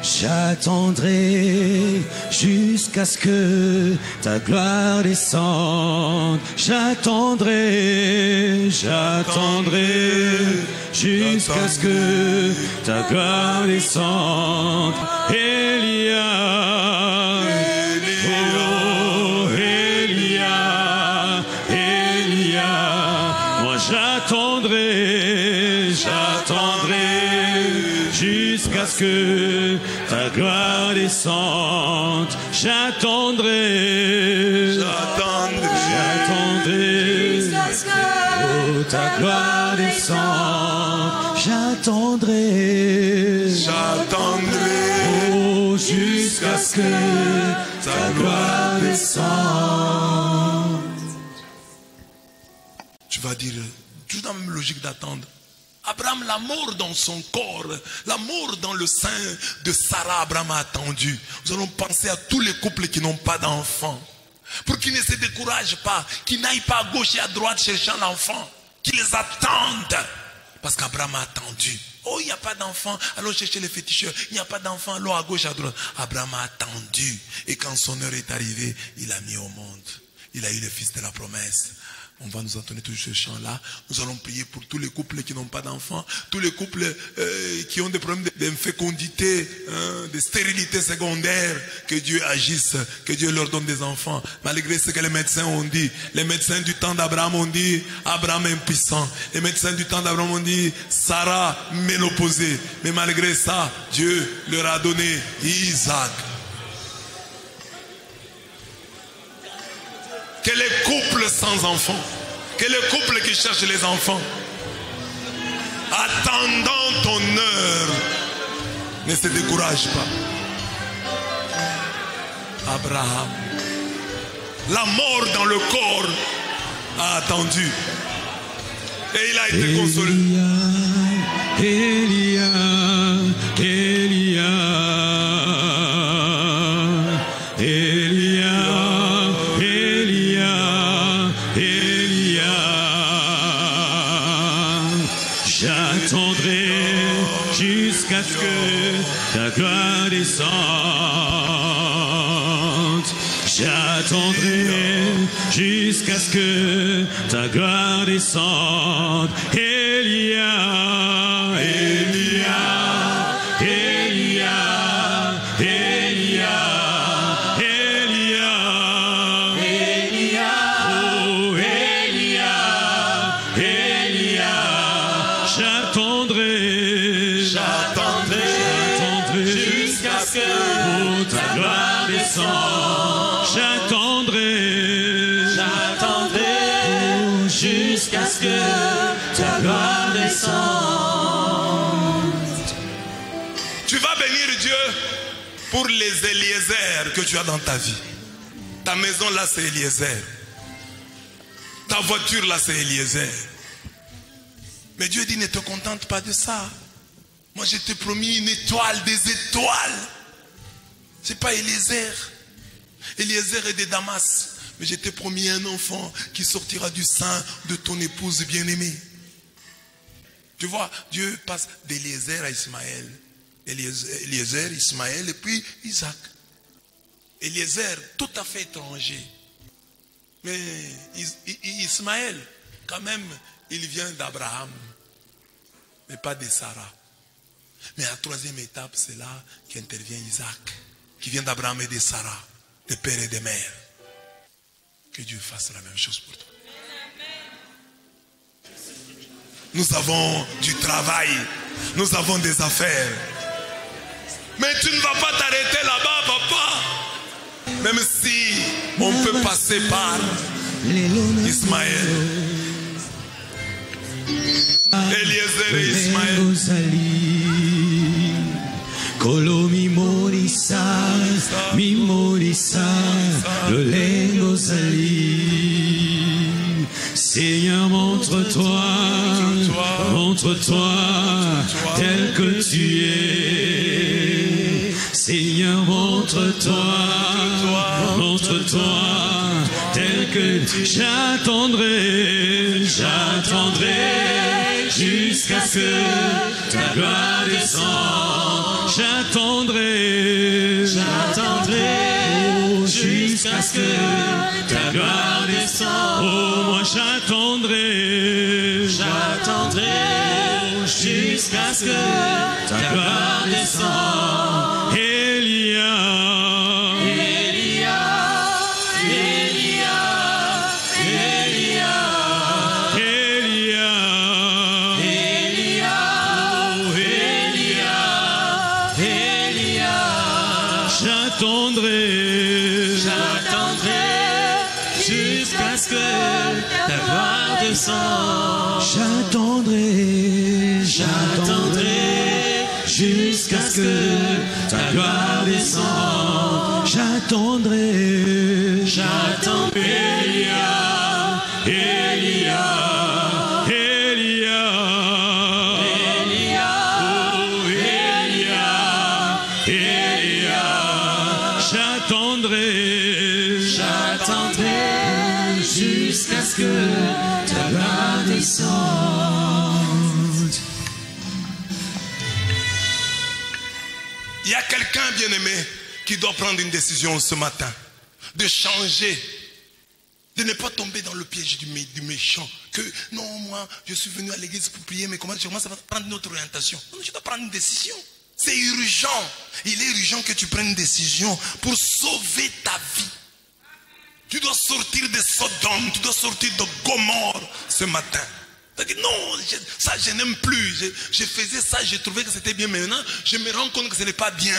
J'attendrai jusqu'à ce que ta gloire descende. J'attendrai, j'attendrai jusqu'à ce que ta gloire descende. Elia, oh Elia, Elia, moi j'attendrai, j'attendrai jusqu'à ce que ta gloire descende. J'attendrai, J'attendrai, j'attendrai, oh ta gloire descende. J'attendrai, j'attendrai, oh jusqu'à ce que ta gloire descende. Tu vas dire, toujours dans la même logique d'attendre. Abraham, la mort dans son corps, la mort dans le sein de Sarah, Abraham a attendu. Nous allons penser à tous les couples qui n'ont pas d'enfants. Pour qu'ils ne se découragent pas, qu'ils n'aillent pas à gauche et à droite chercher un enfant. Qu'ils les attendent. Parce qu'Abraham a attendu. Oh, il n'y a pas d'enfant, allons chercher les féticheurs. Il n'y a pas d'enfant, allons à gauche, à droite. Abraham a attendu. Et quand son heure est arrivée, il a mis au monde. Il a eu le fils de la promesse. On va nous entonner tout ce chant-là. Nous allons prier pour tous les couples qui n'ont pas d'enfants, tous les couples qui ont des problèmes d'infécondité, de stérilité secondaire. Que Dieu agisse, que Dieu leur donne des enfants. Malgré ce que les médecins ont dit. Les médecins du temps d'Abraham ont dit, Abraham est impuissant. Les médecins du temps d'Abraham ont dit, Sarah ménopausée. Mais malgré ça, Dieu leur a donné Isaac. Que les couples sans enfants, que les couples qui cherchent les enfants, attendant ton heure, ne se décourage pas. Abraham, la mort dans le corps, a attendu. Et il a été consolé. Elia, Elia, Elia, j'attendrai jusqu'à ce que ta gloire descende. J'attendrai jusqu'à ce que ta gloire descende. Elia, Elia, Elia, Elia, Elia, Elia, oh Elia, Elia. J'attendrai, j'attendrai, j'attendrai jusqu'à ce que ta gloire descende. J'attendrai, j'attendrai jusqu'à ce que ta gloire descende. Tu vas bénir Dieu pour les Eliezer que tu as dans ta vie. Ta maison là c'est Eliezer. Ta voiture là c'est Eliezer. Mais Dieu dit, ne te contente pas de ça. Moi, je t'ai promis une étoile, des étoiles. C'est pas Eliezer. Eliezer est de Damas. Mais je t'ai promis un enfant qui sortira du sein de ton épouse bien-aimée. Tu vois, Dieu passe d'Eliezer à Ismaël. Eliezer, Ismaël et puis Isaac. Eliezer, tout à fait étranger. Mais Ismaël, quand même, il vient d'Abraham, mais pas de Sarah. Mais à la troisième étape, c'est là qu'intervient Isaac, qui vient d'Abraham et de Sarah, de père et de mère. Que Dieu fasse la même chose pour toi. Nous avons du travail, nous avons des affaires. Mais tu ne vas pas t'arrêter là-bas, papa. Même si on peut passer par Ismaël. Eliezer et Ismaël. Kolo mimorisa, le lengozali. Seigneur, montre-toi montre-toi tel que tu es. Seigneur, montre-toi tel que tu es. J'attendrai jusqu'à ce que ta gloire descende. J'attendrai jusqu'à ce que ta gloire descende. Oh, moi j'attendrai jusqu'à ce que ta gloire descende. Elia, j'attendrai jusqu'à ce que ta gloire descende. J'attendrai jusqu'à ce que ta gloire descende. J'attendrai. Elia. J'attendrai jusqu'à ce que ta gloire descende. Il y a quelqu'un, bien-aimé, qui doit prendre une décision ce matin. De changer. De ne pas tomber dans le piège du méchant. Que non, moi, je suis venu à l'église pour prier, mais comment je commence à prendre une autre orientation? Non, je dois prendre une décision. C'est urgent. Il est urgent que tu prennes une décision pour sauver ta vie. Tu dois sortir de Sodome, tu dois sortir de Gomorrhe ce matin. Tu as dit non, ça je n'aime plus. Je faisais ça, je trouvais que c'était bien. Maintenant, je me rends compte que ce n'est pas bien.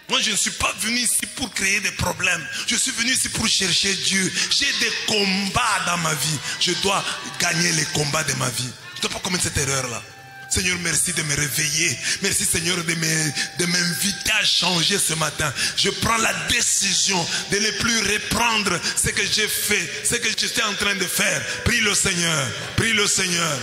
Moi, je ne suis pas venu ici pour créer des problèmes. Je suis venu ici pour chercher Dieu. J'ai des combats dans ma vie. Je dois gagner les combats de ma vie. Je ne dois pas commettre cette erreur-là. Seigneur, merci de me réveiller. Merci, Seigneur, de m'inviter à changer ce matin. Je prends la décision de ne plus reprendre ce que j'ai fait, ce que j'étais en train de faire. Prie le Seigneur. Prie le Seigneur.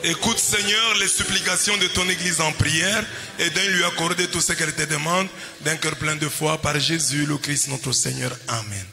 Écoute, Seigneur, les supplications de ton Église en prière et donne lui accorder tout ce qu'elle te demande d'un cœur plein de foi par Jésus, le Christ, notre Seigneur. Amen.